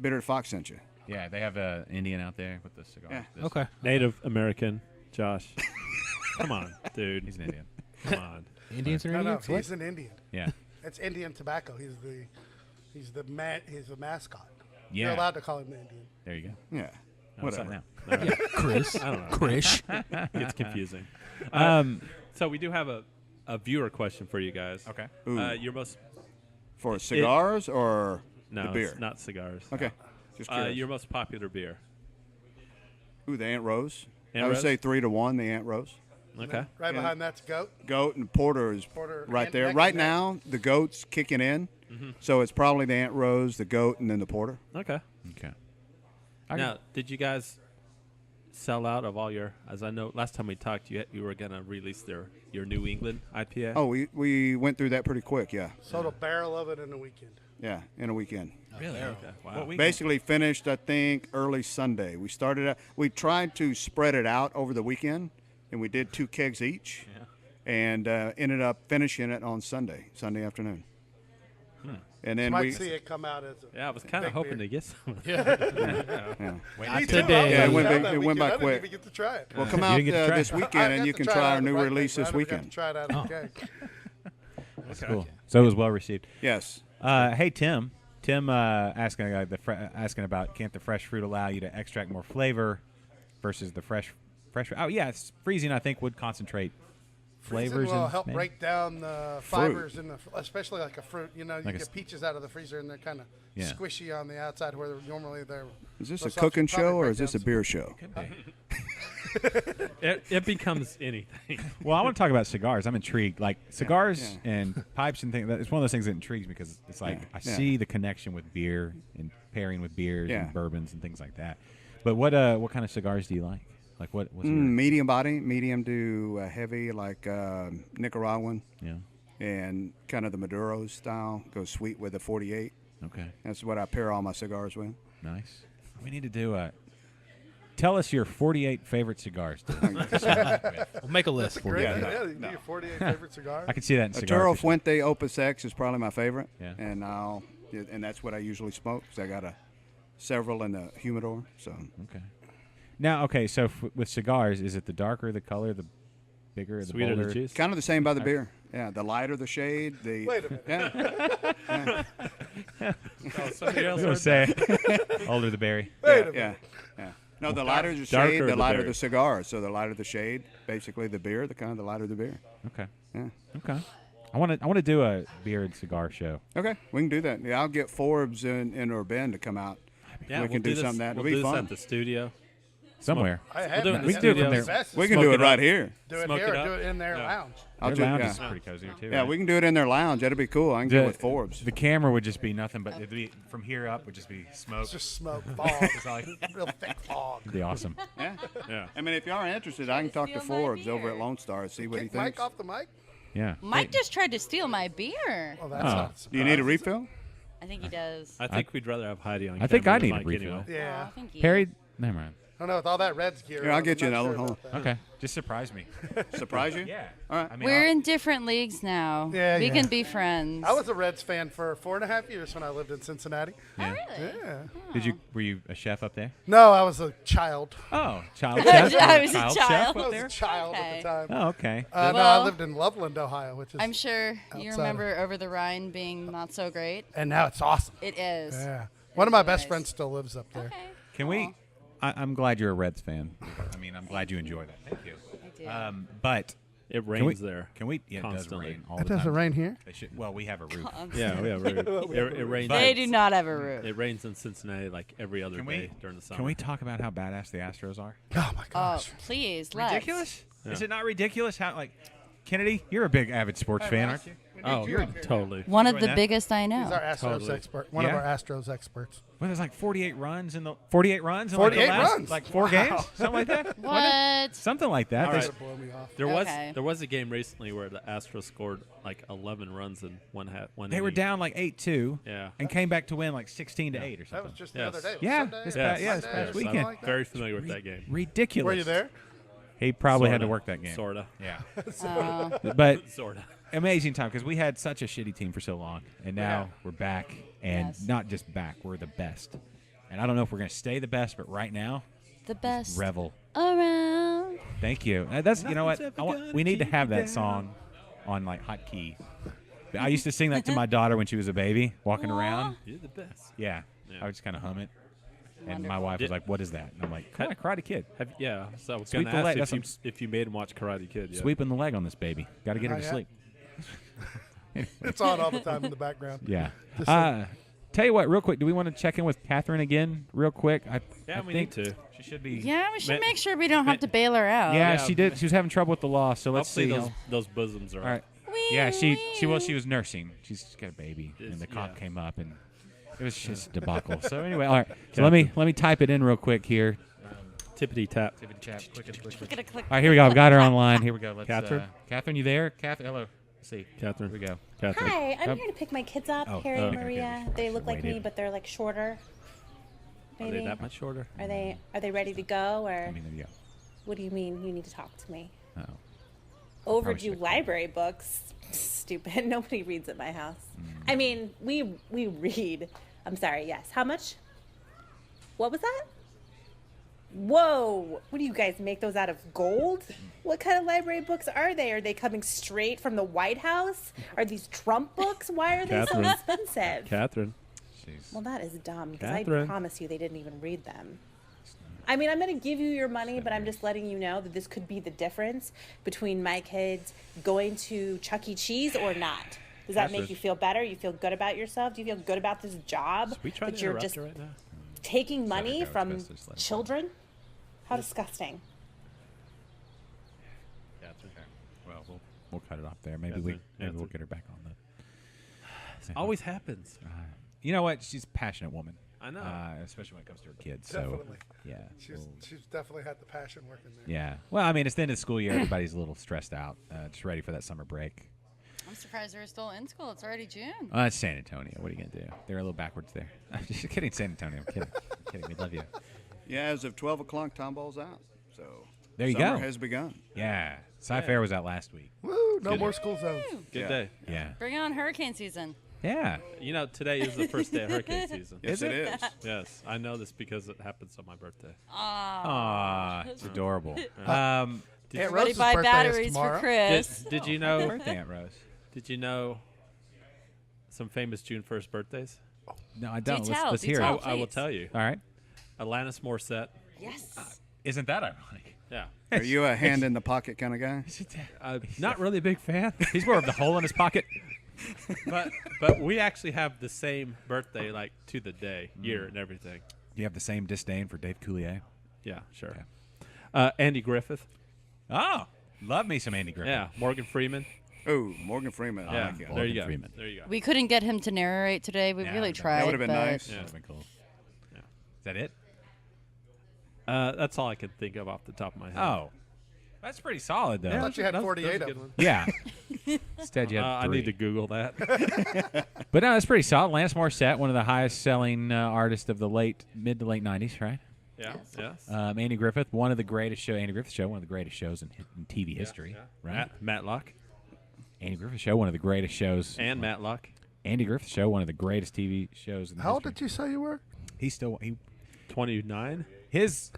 Bearded Fox sent you. Yeah, they have a Indian out there with the cigar. Yeah. Okay. Native American, Josh. Come on, dude. He's an Indian. Come on. Indians are No, Indians. he's an Indian. Yeah. It's Indian Tobacco. He's the mascot. Yeah. You're allowed to call him the Indian. There you go. Yeah. What's Whatever. up now? Yeah, Chris. I don't know. Krish. It's confusing. Um, So we do have a viewer question for you guys. Okay. Ooh. Your most For cigars or no, the beer? it's not cigars. Okay. Just curious. Your most popular beer. Ooh, the Aunt Rose. Aunt I would Rose? say 3-1, the Aunt Rose. Okay. Right behind that's goat. Goat and Porter is Porter right and there. neck Right and neck. now, the Goat's kicking in. So it's probably the Aunt Rose, the Goat, and then the Porter. Okay. Okay. Now, did you guys sell out of all your? As I know, last time we talked, you were gonna release your New England IPA. Oh, we went through that pretty quick, yeah. Sold a barrel of it in a weekend. Yeah, in a weekend. Really? Okay. Wow. Basically finished, I think, early Sunday. We started out, we tried to spread it out over the weekend, and we did 2 kegs each, and ended up finishing it on Sunday afternoon. And then Might we see it come out as a Yeah, I was kind of big hoping beer. to get some. yeah. Me too. today. Yeah, it I went was by- that it went weekend. by I didn't quick. even get to try it. Well, come You out didn't get to try this it. weekend, I and got you to can try it try out our of the new right release place. this I never got weekend. to try it out of the keg. That's cool. So it was well received. Yes. Hey, Tim. Tim asking asking about can't the fresh fruit allow you to extract more flavor versus the fresh. Oh yeah, freezing I think would concentrate flavors. Freezing will and help maybe- break down the fibers in the, especially like a fruit. You know, you Like a get peaches out of the freezer and they're kind of Yeah. squishy on the outside where normally they're. Is this a those cooking probably show or break is this down a beer show? It becomes anything. Well, I want to talk about cigars. I'm intrigued. Like cigars and pipes and things. It's one of those things that intrigues me because it's like I see the connection with beer and pairing with beers Yeah. and bourbons and things like that. But what kind of cigars do you like? Like what's your, Medium body, medium to heavy, like Nicaraguan. Yeah. And kind of the Maduro style. Goes sweet with a 48. Okay. That's what I pair all my cigars with. Nice. We need to do a. Tell us your 48 favorite cigars. We'll make a list. Great. Yeah, Yeah, no, you do no. your 48 favorite cigars. I can see that in cigar. Arturo fishing. Fuente Opus X is probably my favorite. Yeah. And that's what I usually smoke because I got several in the humidor. So Okay. Now, okay, so with cigars, is it the darker the color, the bigger, the Sweeter the bolder? juice? kind of the same by the beer. Yeah, the lighter the shade. The Wait a minute. Yeah, Somebody I else was gonna heard say older the berry. Wait a yeah, minute. yeah. No, the lighter the darker shade, the the lighter berry. the cigar. So the lighter the shade, basically the beer, the lighter the beer. Okay. Yeah. Okay. I want to do a beer and cigar show. Okay, we can do that. Yeah, I'll get Forbes and or Ben to come out. Yeah, we can do this, something that we'll will be do this fun. at the studio. Somewhere. I have do it in been- the We can do it from studio. there. We can do it right here. Do it Smoke here it or up. do it in their Yeah. lounge. Their ju- lounge yeah. is pretty cozy too. Yeah, right? we can do it in their lounge. That'd be cool. I can go with Forbes. The camera would just be nothing, but it'd be from here up would just be smoke. It's just smoke, fog, It's like- real thick fog. It'd be awesome. Yeah. Yeah. I mean, if y'all are interested, I can talk to Steal my Forbes over beer. at Lone Star and see what he Kick Mike thinks. off the mic. Yeah. Mike just tried to steal my beer. Oh, that's not Do you need a refill? I think he does. I think we'd rather have Heidi on I think camera I than need a Mike refill. anyway. Yeah. I think he Harry, never mind. I don't know, with all that Reds gear. Here, I'll get you I'm not another sure one. about that. Okay. Just surprise me. Surprise you? Yeah. All right. I mean, We're in different leagues now. Yeah, we yeah. can be friends. I was a Reds fan for 4.5 years when I lived in Cincinnati. Yeah. Really? Yeah. Were you a chef up there? No, I was a child. Oh, child chef. I was a chef child. up I was there? a child Okay. at the time. Oh, okay. No, I Well- lived in Loveland, Ohio, which is. I'm sure you outside of- remember Over the Rhine being not so great. And now it's awesome. It is. Yeah. One of my really best nice. friends still lives up there. Okay. Can we? I'm glad you're a Reds fan. I mean, I'm glad you enjoy that. Thank you. I do. But It can we, rains there. Can we? Yeah, constantly. It does rain all It the doesn't time. rain here. They should, well, we have a roof. Yeah, we have a roof. It rains. They do not have a roof. It rains in Cincinnati like every other day during the summer. Can we talk about how badass the Astros are? Oh my Oh, gosh. please, let's. Ridiculous? Yeah. Is it not ridiculous? How Kennedy? You're a big avid sports fan, aren't you? Oh, you're totally. One of Enjoying the that? biggest I know. He's our Astros Totally. expert. One of Yeah? our Astros experts. Well, there's like 48 runs in the 48 runs. In 48 like the last, runs? like 4 Wow. games, something like that. Wasn't it? What? Something like that. All They right. s- Blow me off. There was a game recently where the Astros scored like 11 runs in one They were inning. down like 8-2. Yeah. And came back to win like 16-8 or That was something. just the Yes. other day. Yeah, Sunday? this Yes. past- yeah, this Monday past or something weekend. like that? Very familiar with that game. Ridiculous. Were you there? He probably had to Sorta. work that game. Sorta. Yeah. Oh. But Sorta. amazing time because we had such a shitty team for so long, and now Yeah. we're back, and Yes. not just back, we're the best. And I don't know if we're going to stay the best, but right now, The best revel. around. Thank you. That's you know what Nothing's ever gonna we need to keep have you that down. song on like hot key. I used to sing that to my daughter when she was a baby, walking around. You're the best. Yeah, Yeah. I would just kind of hum it, and my Wonderful. wife was like, "What is that?" And I'm like, "Come on, Karate Kid, Yeah. So I was Sweep gonna the leg, ask that's if you made him watch Karate Kid. Yeah. sweeping the leg on this baby. Got to get her Oh, to yeah. sleep." It's on all the time in the background. Yeah. Just Tell you what, real quick, do we want to check in with Catherine again, real quick? I We think need to. She should be. Yeah, we should Ma- make sure we don't have to bail her out. Yeah, Yeah. she did. She was having trouble with the law, so let's Hopefully see. those bosoms are All right. Wee, Yeah, she wee. was nursing. She's got a baby, and the cop yeah. came up, and it was just a debacle. So anyway, all right. So let me type it in real quick here. Tippity tap. Tippity tap. Clickety click. All right, here we go. I've got her online. Here we go. Let's, Catherine? Catherine, you there? Catherine, hello. Let's see. Catherine. Here we go. Catherine. Hi, I'm Oh. here to pick my kids up, Oh, Harry oh, and okay, Maria. okay. They look like me, Waited. but they're like shorter. Are Maybe. they that much shorter? Are they ready to go, or I mean, there you go. what do you mean you need to talk to me? Oh. Overdue should've- library books. Stupid. Nobody reads at my house. Mm. I mean, we read. I'm sorry. Yes. How much? What was that? Whoa! What do you guys make those out of gold? What kind of library books are they? Are they coming straight from the White House? Are these Trump books? Why are they Catherine. so expensive? Catherine. Jeez. Well, that is dumb because I Catherine. promise you they didn't even read them. I mean, I'm going to give you your money, but I'm just letting you know that this could be the difference between my kids going to Chuck E. Cheese or not. Does that make Catherine. you feel better? You feel good about yourself? Do you feel good about this job We try that to you're interrupt just her right now. taking money go, from it's best to just let it go. children? How disgusting. Catherine. Well, we'll cut it off there. Maybe Catherine, we'll Catherine. get her back on the. Always happens. You know what? She's a passionate woman. I know. Especially when it comes to her kids. So Definitely. yeah. She's definitely had the passion working there. Yeah. Well, I mean, it's the end of the school year. Everybody's a little stressed out, just ready for that summer break. I'm surprised they're still in school. It's already June. It's San Antonio. What are you gonna do? They're a little backwards there. I'm just kidding, San Antonio. I'm kidding. I'm kidding. We love you. Yeah, as of 12 o'clock, Tomball's out. So There you summer go. has begun. Yeah. Sci-Fair was out last week. Woo! No Good. more school zones. Good Yeah. day. Yeah. Bring on hurricane season. Yeah. You know, today is the first day of hurricane season. Yes, it is. Yes, I know this because it happens on my birthday. Aw, it's adorable. Did Aunt Everybody Rose's buy birthday is batteries tomorrow. for Chris. Did you know? Birthday, Aunt Rose. Did you know some famous June 1st birthdays? No, I don't. tell, Let's do hear tell. it. I will please. tell you. All right. Alanis Morissette. Yes. Isn't that ironic? Yeah. Are you a hand in the pocket kind of guy? Not really a big fan. He's more of the hole in his pocket. but we actually have the same birthday, like to the day, year, and everything. Do you have the same disdain for Dave Coulier? Yeah, sure. Okay. Andy Griffith. Oh, love me some Andy Griffith. Yeah. Morgan Freeman. Oh, Morgan Freeman. I Yeah. like it. There you go. Freeman. There you go. We couldn't get him to narrate today. We Yeah, really that tried. would've been but nice. Yeah. That would be cool. Is that it? That's all I can think of off the top of my head. Oh, that's pretty solid though. I thought you had That was 48 a of good them. one. Yeah. Instead, you had 3. I need to Google that. But no, that's pretty solid. Lance Morissette, one of the highest-selling artists of the mid to late '90s, right? Yeah. Yes. Andy Griffith, one of the greatest shows. Andy Griffith Show, one of the greatest shows in TV history, right? Matlock. Andy Griffith Show, one of the greatest shows. And Matlock. Andy Griffith Show, one of the greatest TV shows in How old history. did you say you were? He's still 29. His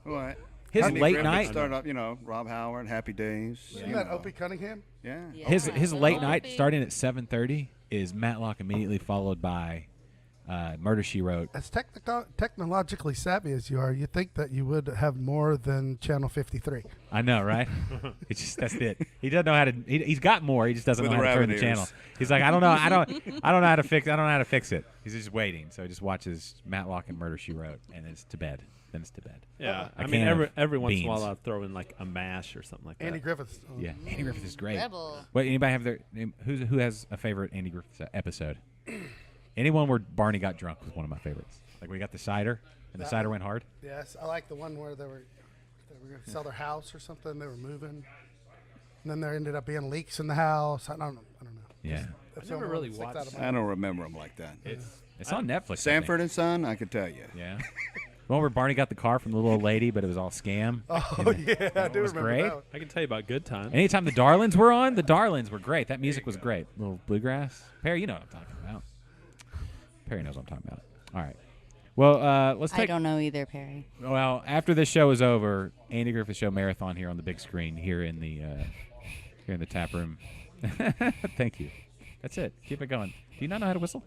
What? His Andy late Griffith night started up, Rob Howard, Happy Days. Isn't that Opie Cunningham? Yeah. His late night starting at 7:30 is Matlock, immediately followed by Murder, She Wrote. As technologically savvy as you are, you think that you would have more than Channel 53. I know, right? It's just that's it. He doesn't know how to. He's got more. He just doesn't know how to turn the channel. He's like, I don't know. I don't know how to fix. I don't know how to fix it. He's just waiting. So he just watches Matlock and Murder, She Wrote, and then it's to bed. Yeah, I mean, can't every have once in a while beans. I'll throw in like a mash or something like that. Andy Griffith. Yeah, Andy Griffith is great. Rebel. Wait, anybody have their who has a favorite Andy Griffith episode? Anyone where Barney got drunk was one of my favorites. Like we got the cider, and the cider went hard. Yes, I like the one where they were going to sell their house or something. They were moving, and then there ended up being leaks in the house. I don't know. Yeah. That's I never the only one really that sticks watched. out of my I don't remember them like that. It's on Netflix. I think. Sanford and Son, I could tell you. Yeah. The one where Barney got the car from the little lady, but it was all scam. Oh, yeah, I do was remember great. that one. I can tell you about Good Time. Anytime the Darlings were on, the Darlings were great. That music was great. Little bluegrass. Perry, you know what I'm talking about. Perry knows what I'm talking about. All right. Well, let's take. I don't know either, Perry. Well, after this show is over, Andy Griffith Show marathon here on the big screen here in the tap room. Thank you. That's it. Keep it going. Do you not know how to whistle?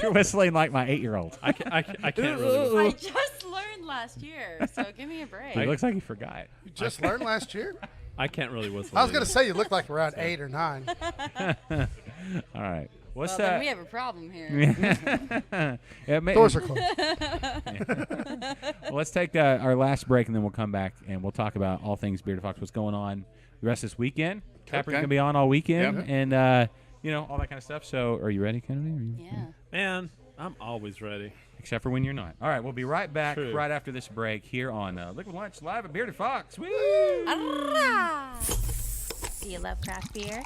You're whistling like my 8-year-old. I can't really. I just learned last year, so give me a break. It looks like he forgot. You just learned last year? I can't really whistle. I was going to say you look like around 8 or 9. All right. What's Well, then that? we have a problem here. Doors are closed. Well, let's take our last break, and then we'll come back, and we'll talk about all things Bearded Fox, what's going on the rest of this weekend. Taproom's going to be on all weekend, and, all that kind of stuff. So are you ready, Kennedy? Yeah. Man, I'm always ready. Except for when you're not. All right, we'll be right back True. right after this break here on Liquid Lunch live at Bearded Fox. Woo! Do you love craft beer?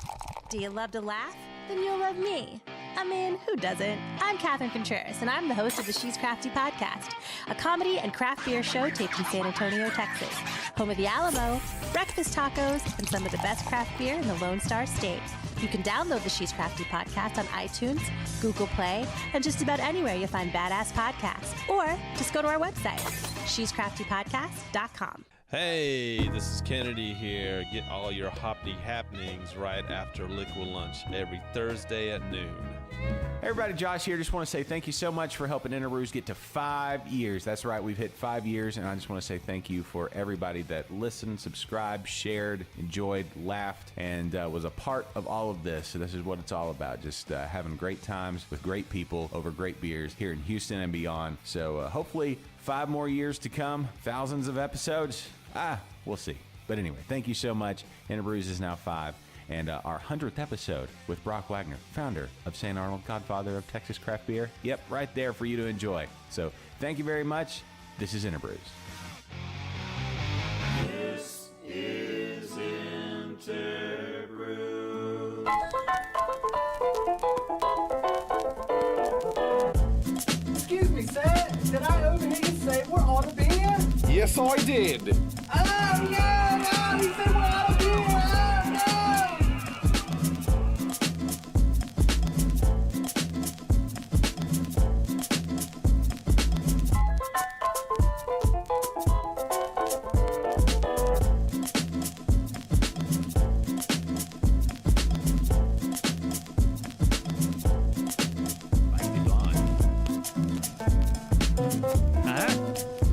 Do you love to laugh? Then you'll love me. I mean, who doesn't? I'm Catherine Contreras, and I'm the host of the She's Crafty podcast, a comedy and craft beer show taped in San Antonio, Texas, home of the Alamo, breakfast tacos, and some of the best craft beer in the Lone Star State. You can download the She's Crafty podcast on iTunes, Google Play, and just about anywhere you find badass podcasts. Or just go to our website, shescraftypodcast.com. Hey, this is Kennedy here. Get all your hoppy happenings right after Liquid Lunch every Thursday at noon. Hey everybody, Josh here. Just want to say thank you so much for helping Interbrews get to 5 years. That's right, we've hit 5 years, and I just want to say thank you for everybody that listened, subscribed, shared, enjoyed, laughed, and was a part of all of this. So this is what it's all about, just having great times with great people over great beers here in Houston and beyond. So hopefully 5 more years to come, thousands of episodes. We'll see. But anyway, thank you so much. Interbrews is now 5. And our 100th episode with Brock Wagner, founder of St. Arnold, godfather of Texas craft beer. Yep, right there for you to enjoy. So thank you very much. This is Interbrews. This is Interbrews. Excuse me, sir. Did I overhear you say we're out of beer? Yes, I did. Oh, no, he said we're out of beer. Oh, no.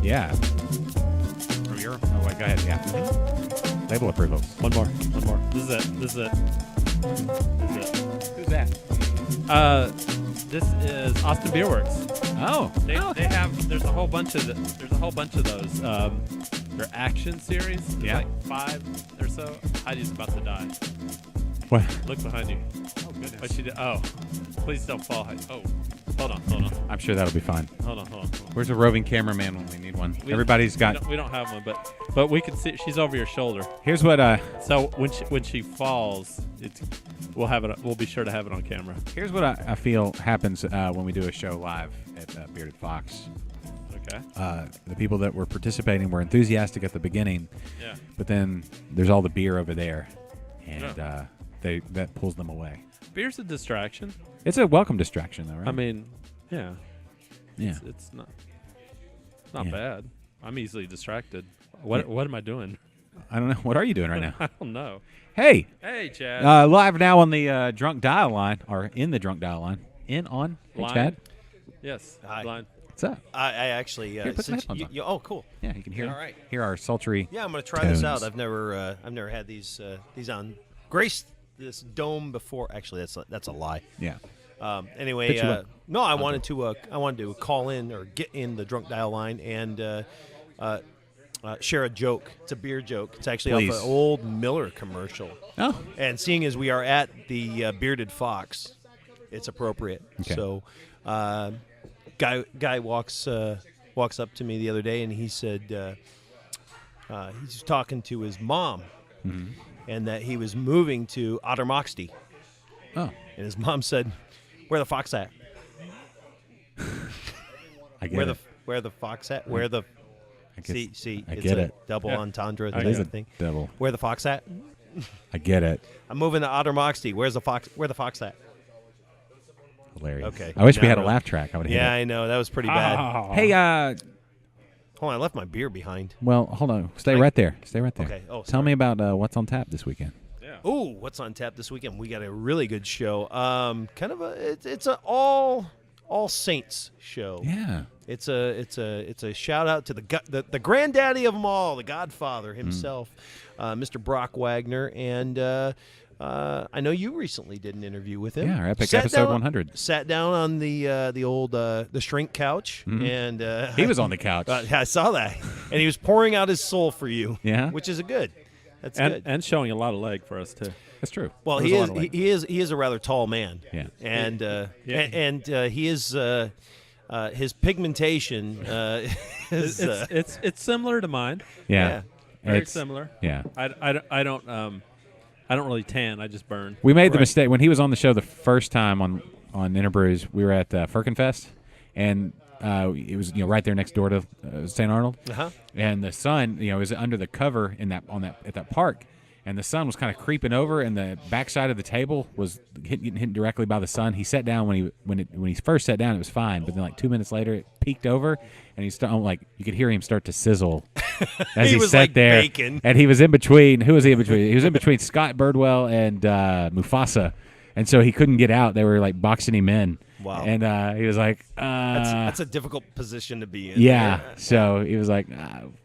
Yeah. From your? Oh, wait, go ahead. Yeah. Label approvals. One more. This is it. Who's that? This is Austin Beer Works. Oh. They have. There's a whole bunch of those. Their action series. There's like 5 or so. Heidi's about to die. What? Look behind you. Oh goodness. What she did? Oh, please don't fall, Heidi. Oh. Hold on. I'm sure that'll be fine. Hold on. Where's a roving cameraman when we need one? Everybody's got. We don't have one, but we can see she's over your shoulder. Here's what. So when she falls, we'll be sure to have it on camera. Here's what I feel happens when we do a show live at Bearded Fox. Okay. The people that were participating were enthusiastic at the beginning. Yeah. But then there's all the beer over there, and that pulls them away. Beer's a distraction. It's a welcome distraction, though, right? I mean, yeah. Yeah. It's not bad. I'm easily distracted. What am I doing? I don't know. What are you doing right now? I don't know. Hey. Hey, Chad. Live now on the drunk dial line, or in the drunk dial line. Hey, Chad. Yes. Hi. Line. What's up? I actually. Here, put some headphones on. Oh, cool. Yeah, you can hear. All right. Hear our sultry. Yeah, I'm going to try tones. this out. I've never had these on. Graced this dome before. Actually, that's a lie. Yeah. Anyway, no, I wanted to call in or get in the drunk dial line and share a joke. It's a beer joke. It's actually off an old Miller commercial. Oh. And seeing as we are at the Bearded Fox, it's appropriate. Okay. So, guy walks up to me the other day and he said he's talking to his mom, and that he was moving to Ottermoxty. Oh. And his mom said, "Where the fox at?" I get it. Where the fox at? Where the I guess, see? I It's get a it. double entendre. It is a thing. double. Where the fox at? I get it. I'm moving to Ottermoxty. Where the fox at? Hilarious. Okay. I wish we Now had a really- laugh track. I would. Yeah, I know that was pretty bad. Oh. Hey, hold on, I left my beer behind. well, hold on. Stay right there. Stay right there. Okay. Oh, Tell me about what's on tap this weekend. Ooh, what's on tap this weekend? We got a really good show. Kind of it's an all Saints show. Yeah. It's a shout out to the granddaddy of them all, the Godfather himself, Mr. Brock Wagner, and I know you recently did an interview with him. Yeah, our epic Sat episode down- 100. Sat down on the old the shrink couch, and He was on the couch. I saw that, and he was pouring out his soul for you. Yeah. which is good. That's good. And showing a lot of leg for us too. That's true. Well, There's he a is lot of leg. he is a rather tall man. Yeah. And Yeah. and he is his pigmentation is It's similar to mine. Yeah. Very It's- similar. yeah. I don't really tan. I just burn. We made the mistake when he was on the show the first time on Interbrews. We were at Firkenfest, and it was right there next door to St. Arnold. Uh-huh. And the sun was under the cover at that park, and the sun was kind of creeping over, and the backside of the table was getting hit directly by the sun. He sat down when he first sat down, it was fine, but then like 2 minutes later, it peaked over, and he started you could hear him start to sizzle as he was sat like there. bacon. And he was in between. Who was he in between? He was in between Scott Birdwell and Mufasa, and so he couldn't get out. They were like boxing him in. Wow. And he was like, that's a difficult position to be in. yeah. So he was like,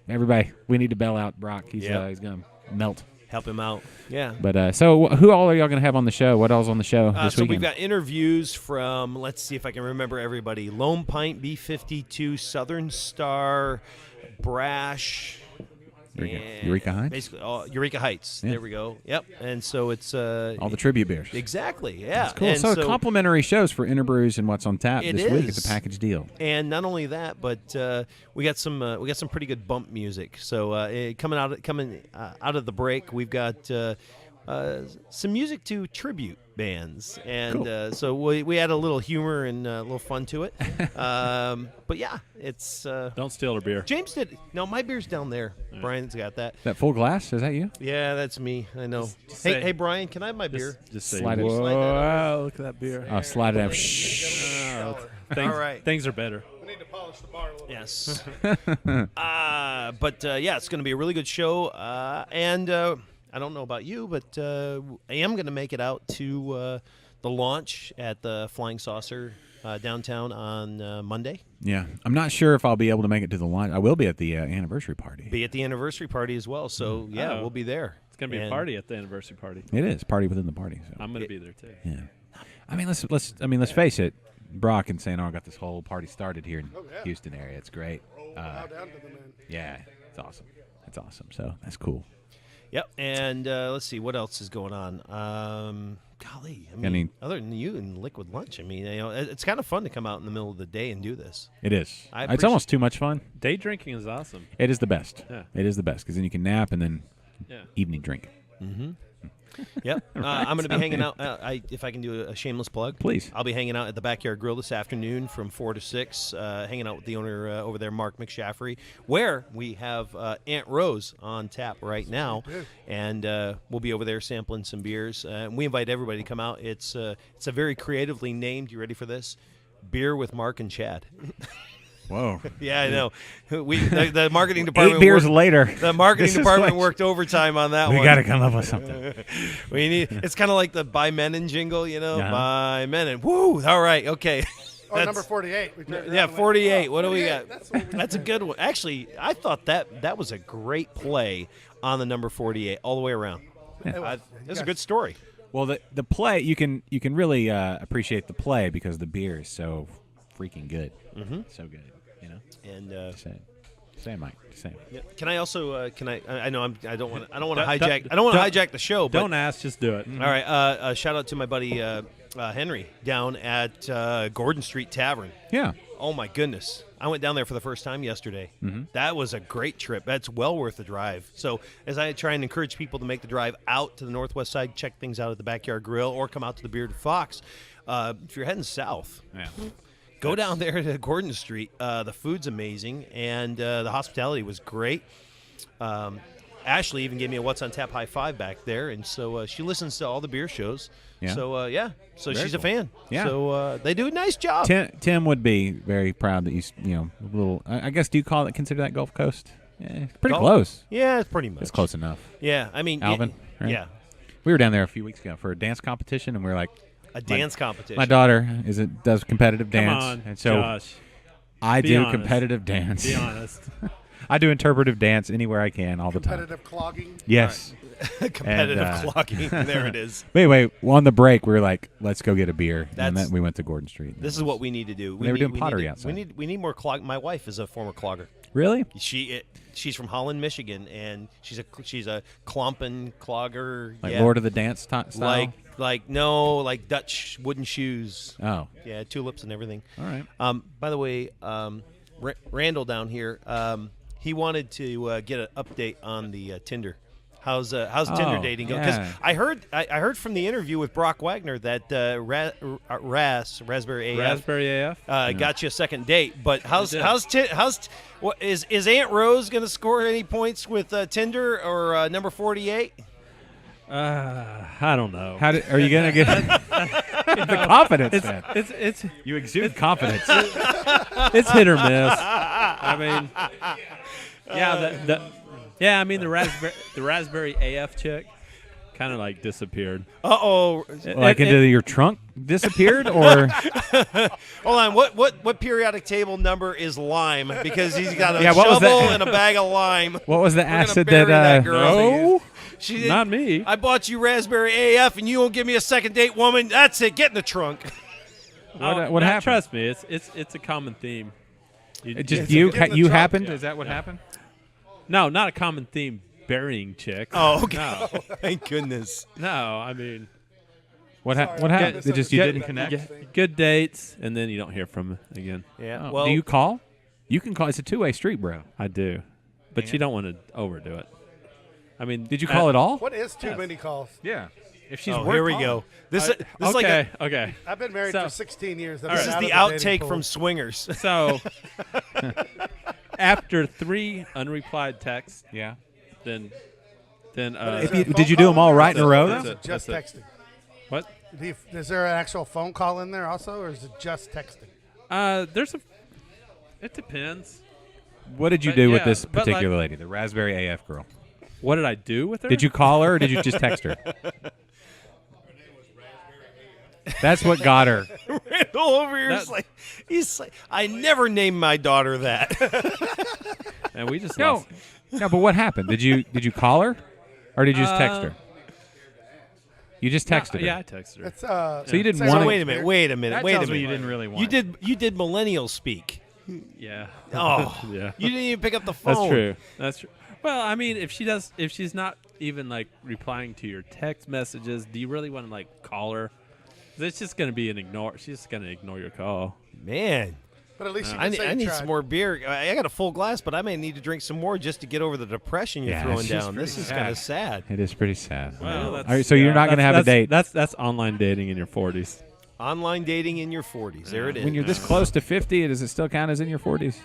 everybody, we need to bail out Brock. He's Yep. he's gonna melt. Help him out. Yeah. But so who all are y'all gonna have on the show? What all's on the show this So weekend? we've got interviews from, let's see if I can remember everybody, Lone Pint, B52, Southern Star, Brash. Eureka Heights? Basically, Eureka Heights. Yeah. There we go. Yep. And so it's all the tribute beers. Exactly. Yeah. That's cool. And So complimentary shows for Interbrews and What's on Tap It this week. It's is. a package deal. And not only that, but we got some pretty good bump music. So coming out of the break, we've got some music to tribute bands, and Cool. so we add a little humor and a little fun to it. But yeah, it's Don't steal her beer. James did. No, my beer's down there. Brian's got that. That full glass, is that you? Yeah, that's me. I know. Just Hey, say- hey, Brian, can I have my beer? Just say, Slide it. whoa, Slide that over. wow, look at that beer. Oh, slide it out. Oh, things, All right. Things are better. We need to polish the bar a little Yes. But yeah, it's going to be a really good show. And I don't know about you, but I am going to make it out to the launch at the Flying Saucer downtown on Monday. Yeah, I'm not sure if I'll be able to make it to the launch. I will be at the anniversary party. Be at the anniversary party as well. So yeah, Uh-oh. we'll be there. It's gonna be a And- party at the anniversary party. It is party within the party. So. I'm gonna be there too. Yeah, I mean let's face it. Brock and St. Arnold got this whole party started here in Houston area. It's great. Bow down to the man. Yeah, it's awesome. It's awesome. So that's cool. Yep. And let's see what else is going on. golly, I I mean, mean- other than you and Liquid Lunch, I mean, it's kind of fun to come out in the middle of the day and do this. It is. I It's almost too much fun. Day drinking is awesome. It is the best. Yeah. It is the best because then you can nap and then Yeah. evening drink. Mm-hmm. Yep. I'm going to be hanging out. If I can do a shameless plug, Please. I'll be hanging out at the Backyard Grill this afternoon from 4 to 6, hanging out with the owner over there, Mark McShaffrey, where we have Aunt Rose on tap right now, and we'll be over there sampling some beers. We invite everybody to come out. It's a very creatively named. You ready for this? Beer with Mark and Chad. Whoa. Yeah, I know. The marketing department. 8 beers later. The marketing This is department what- worked overtime on that We one. got to come up with something. We need. It's kind of like the By Menon jingle, Uh-huh. By Menon. Woo! All right. Okay. Or number 48. We turned it Yeah, around and went, 48. oh, What do we 48, got? That's a good one. Actually, I thought that was a great play on the number 48 all the way around. That's a good story. Well, the play you can really appreciate the play because the beer is so freaking good. Mhm. So good, you know. And say Mike, say. yeah. Can I also? I know I don't want to Don't- hijack. don't- I don't want to don't- hijack the show. But, don't ask, just do it. All right. Shout out to my buddy Henry down at Gordon Street Tavern. Yeah. Oh my goodness. I went down there for the first time yesterday. Mhm. That was a great trip. That's well worth the drive. So as I try and encourage people to make the drive out to the northwest side, check things out at the Backyard Grill, or come out to the Bearded Fox. If you're heading south, go down there to Gordon Street. The food's amazing, and the hospitality was great. Ashley even gave me a What's on Tap high five back there, and so she listens to all the beer shows. Yeah. So so Very she's cool. a fan. Yeah. So they do a nice job. Tim would be very proud that you know a little. I guess do you consider that Gulf Coast? Yeah, pretty Gulf- close. Yeah, it's pretty much. It's close enough. Yeah, I mean, Alvin. Right? yeah. We were down there a few weeks ago for a dance competition, and we were like, A dance competition. My daughter does competitive Come dance, on, and so Josh. I Be do honest. competitive dance. Be honest. I do interpretive dance anywhere I can, all the time. Competitive clogging. Yes. Competitive clogging. There it is. But anyway, on the break, we were like, let's go get a beer. And That's- then we went to Gordon Street. This is what we need to do. They were doing we pottery need to- outside. We need more clog. My wife is a former clogger. Really? She's from Holland, Michigan, and she's a Klompen clogger. Like yeah. Lord of the Dance style? Like Dutch wooden shoes. Oh. Yeah, tulips and everything. All right. By the way, Randall down here, he wanted to get an update on the Tinder. How's Tinder dating going? Because yeah. I heard from the interview with Brock Wagner that Raspberry AF got you a second date. But is Aunt Rose going to score any points with Tinder or number 48? I don't know. Are you going to get the confidence, man? It's you exude confidence. It's hit or miss. I mean, I mean the raspberry AF chick kind of like disappeared. Like into your trunk disappeared, or hold on, what periodic table number is lime? Because he's got a Yeah, what was shovel that? and a bag of lime. What was the We're gonna acid bury that? girl. No, She didn't- not me. I bought you raspberry AF, and you won't give me a second date, woman. That's it. Get in the trunk. What now, happened? Trust me, it's a common theme. You happened? Is that what happened? No, not a common theme. Burying chicks. Oh, okay. No. Thank goodness. No, I mean, What happened? You didn't connect. Good dates, and then you don't hear from them again. Yeah. Oh, Well, do you call? You can call. It's a two-way street, bro. I do, but you don't want to overdo it. I mean, Did you call it all? What is too many calls? Yeah. If she's oh, worth here we calling. go. This is okay, like okay. I've been married So- for 16 years. this is the outtake from Swingers. So, after 3 unreplied texts, Yeah. then Did you do them all right in a row? Or is though? it just That's texting? What? Is there an actual phone call in there also, or is it just texting? It depends. What did you But do with yeah, this but particular like- lady, the Raspberry AF girl? What did I do with her? Did you call her, or did you just text her? That's what got her. Randall over here is like, he's like, I never named my daughter that. And we just No, lost. no. But what happened? Did you call her, or did you just text her? You just texted her. Yeah, I texted her. It's, So you didn't so want. wait a minute. That tells me you didn't really want. You did millennial speak. Yeah. Oh, yeah. You didn't even pick up the phone. That's true. That's true. Well, I mean, if she's not even like replying to your text messages, do you really want to like call her? It's just gonna be an ignore. She's just gonna ignore your call. Man. But at least you I can say you need tried. some more beer. I got a full glass, but I may need to drink some more just to get over the depression you're throwing it's just down. pretty This is sad. kind of sad. It is pretty sad. Well, All that's, right, so you're not going to have a date. That's online dating in your 40s. Online dating in your 40s. There it is. When you're this close to 50, does it still count as in your 40s?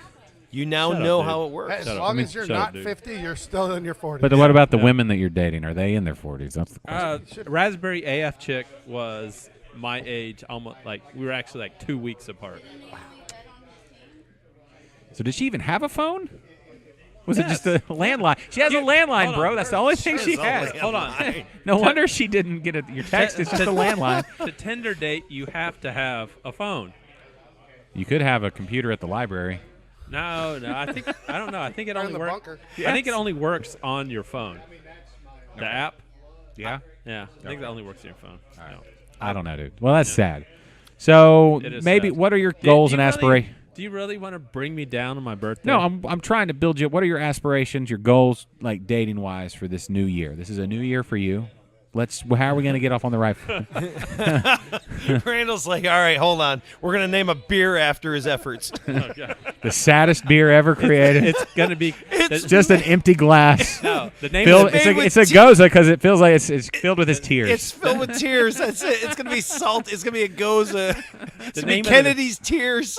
You now Shut know up, how dude. it works. As long as you're not 50, you're still in your 40s. But what about the women that you're dating? Are they in their 40s? That's the question. Raspberry AF chick was my age, almost like we were actually like 2 weeks apart. So did she even have a phone? Was Yes. it just a landline? She has a landline, bro. That's the only thing she has. Hold on. No wonder she didn't get your text. It's just a landline. To Tinder date, you have to have a phone. You could have a computer at the library. No. I don't know. I think it Or in only the works. bunker. I think it only works on your phone. The app. Yeah. Yeah. I think that only works on your phone. No. I don't know, dude. Well, that's sad. So It is maybe sad. what are your Do goals you and really- aspirations? Do you really want to bring me down on my birthday? No, I'm trying to build you. What are your aspirations, your goals, like dating wise, for this new year? This is a new year for you. How are we going to get off on the right foot? Randall's like, all right, hold on. We're going to name a beer after his efforts. The saddest beer ever created. It's gonna be. It's just an empty glass. No, the name Filled, of the it's a goza because it feels like it's filled with his tears. It's filled with tears. That's it. It's going to be salt. It's going to be a goza. It's going to be name of the- Kennedy's tears.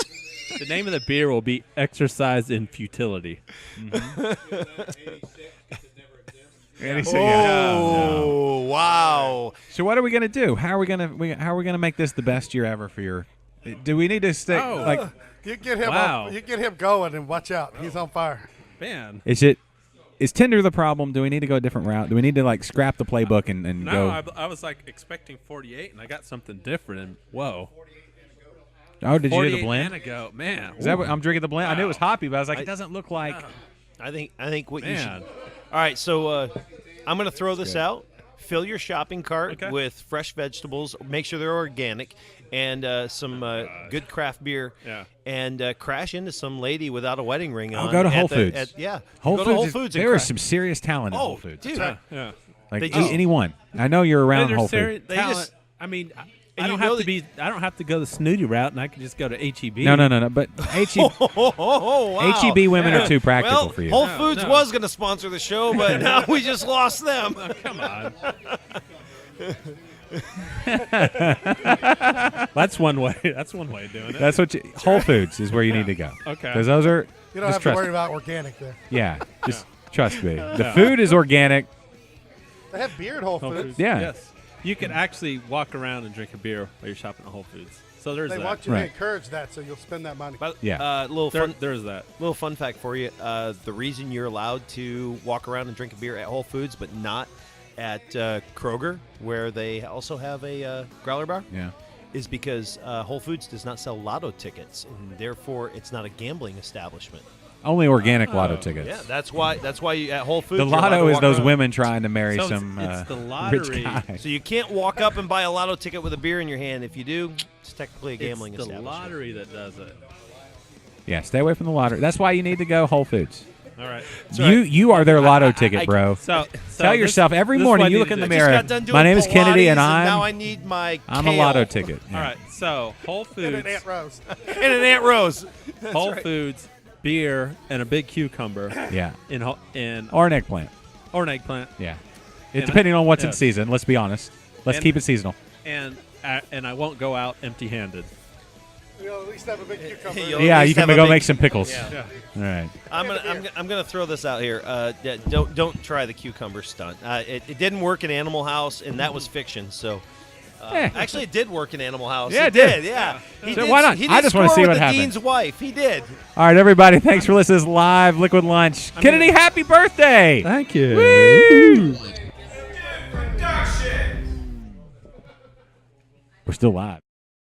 The name of the beer will be Exercise in Futility. Oh, wow. So what are we gonna do? How are we gonna make this the best year ever for your? Do we need to stick like? You get him Wow. up, you get him going, and watch out. He's on fire. Man. Is Tinder the problem? Do we need to go a different route? Do we need to like scrap the playbook and No, go? I was like expecting 48, and I got something different. And whoa. Oh, did you do the 48 blend? and a go. Man. Is that what I'm drinking the blend? I knew it was Wow. hoppy, but I was like, it doesn't look like. I think what you should. Man. All right, so I'm going to throw this out. Fill your shopping cart with fresh vegetables. Make sure they're organic, and some good craft beer. Yeah. And crash into some lady without a wedding ring on. I'll go to Whole at the- Foods. Go to Whole Foods. and There is crash. some serious talent in Oh, Whole Foods. dude. Yeah. Like They just- anyone. I know you're around There's Whole seri- Foods. They talent. just- I mean, And I you don't know have to be. I don't have to go the snooty route, and I can just go to HEB. No. But HEB, wow. HEB women are too practical well, for you. Whole Foods No. was going to sponsor the show, but now we just lost them. Oh, come on. That's one way. That's one way of doing it. That's what Whole Foods is where you need to go. Okay. Because those are. You don't just have to trust worry me. about organic there. Yeah, just trust me. The food is organic. They have beer at Whole Foods. Yeah. Yes. You can actually walk around and drink a beer while you're shopping at Whole Foods. So there's They that. want you Right. to encourage that, so you'll spend that money. But, Yeah. There's that. Little fun fact for you: the reason you're allowed to walk around and drink a beer at Whole Foods, but not at Kroger, where they also have a growler bar, Yeah. is because Whole Foods does not sell lotto tickets, and therefore it's not a gambling establishment. Only organic lotto tickets. Yeah, that's why you at Whole Foods. The you're allowed to lotto is walk those around. women trying to marry So it's- some it's the rich lottery. guy. So you can't walk up and buy a lotto ticket with a beer in your hand. If you do, it's technically a It's gambling the establishment. lottery that does it. Yeah, stay away from the lottery. That's why you need to go Whole Foods. All right. You are their lotto ticket, bro. So Tell yourself every morning you look in the mirror. Just got done doing My name is Kennedy, Pilates, and now I I'm need my I'm a kale. lotto ticket. All right. So Whole And an Foods, Aunt Rose. and an Aunt Rose. Whole Foods, beer, and a big cucumber. Yeah. In Or an eggplant. or an eggplant. Yeah. And Depending on what's in yes. season. Let's be honest. Let's And- keep it seasonal. And I won't go out empty-handed. You'll at least have a big cucumber. You'll Yeah, at you least can have a go big- make some pickles. Yeah. All right. I'm gonna throw this out here. Yeah, don't try the cucumber stunt. It didn't work in Animal House, and that was fiction. So. Actually, it did work in Animal House. Yeah, it did. Yeah. He So did, why not? He did I just wanna score see with what the happens. Dean's wife. He did. All right, everybody. Thanks for listening to this live Liquid Lunch. Kennedy, happy birthday. Thank you. Woo! We're still live.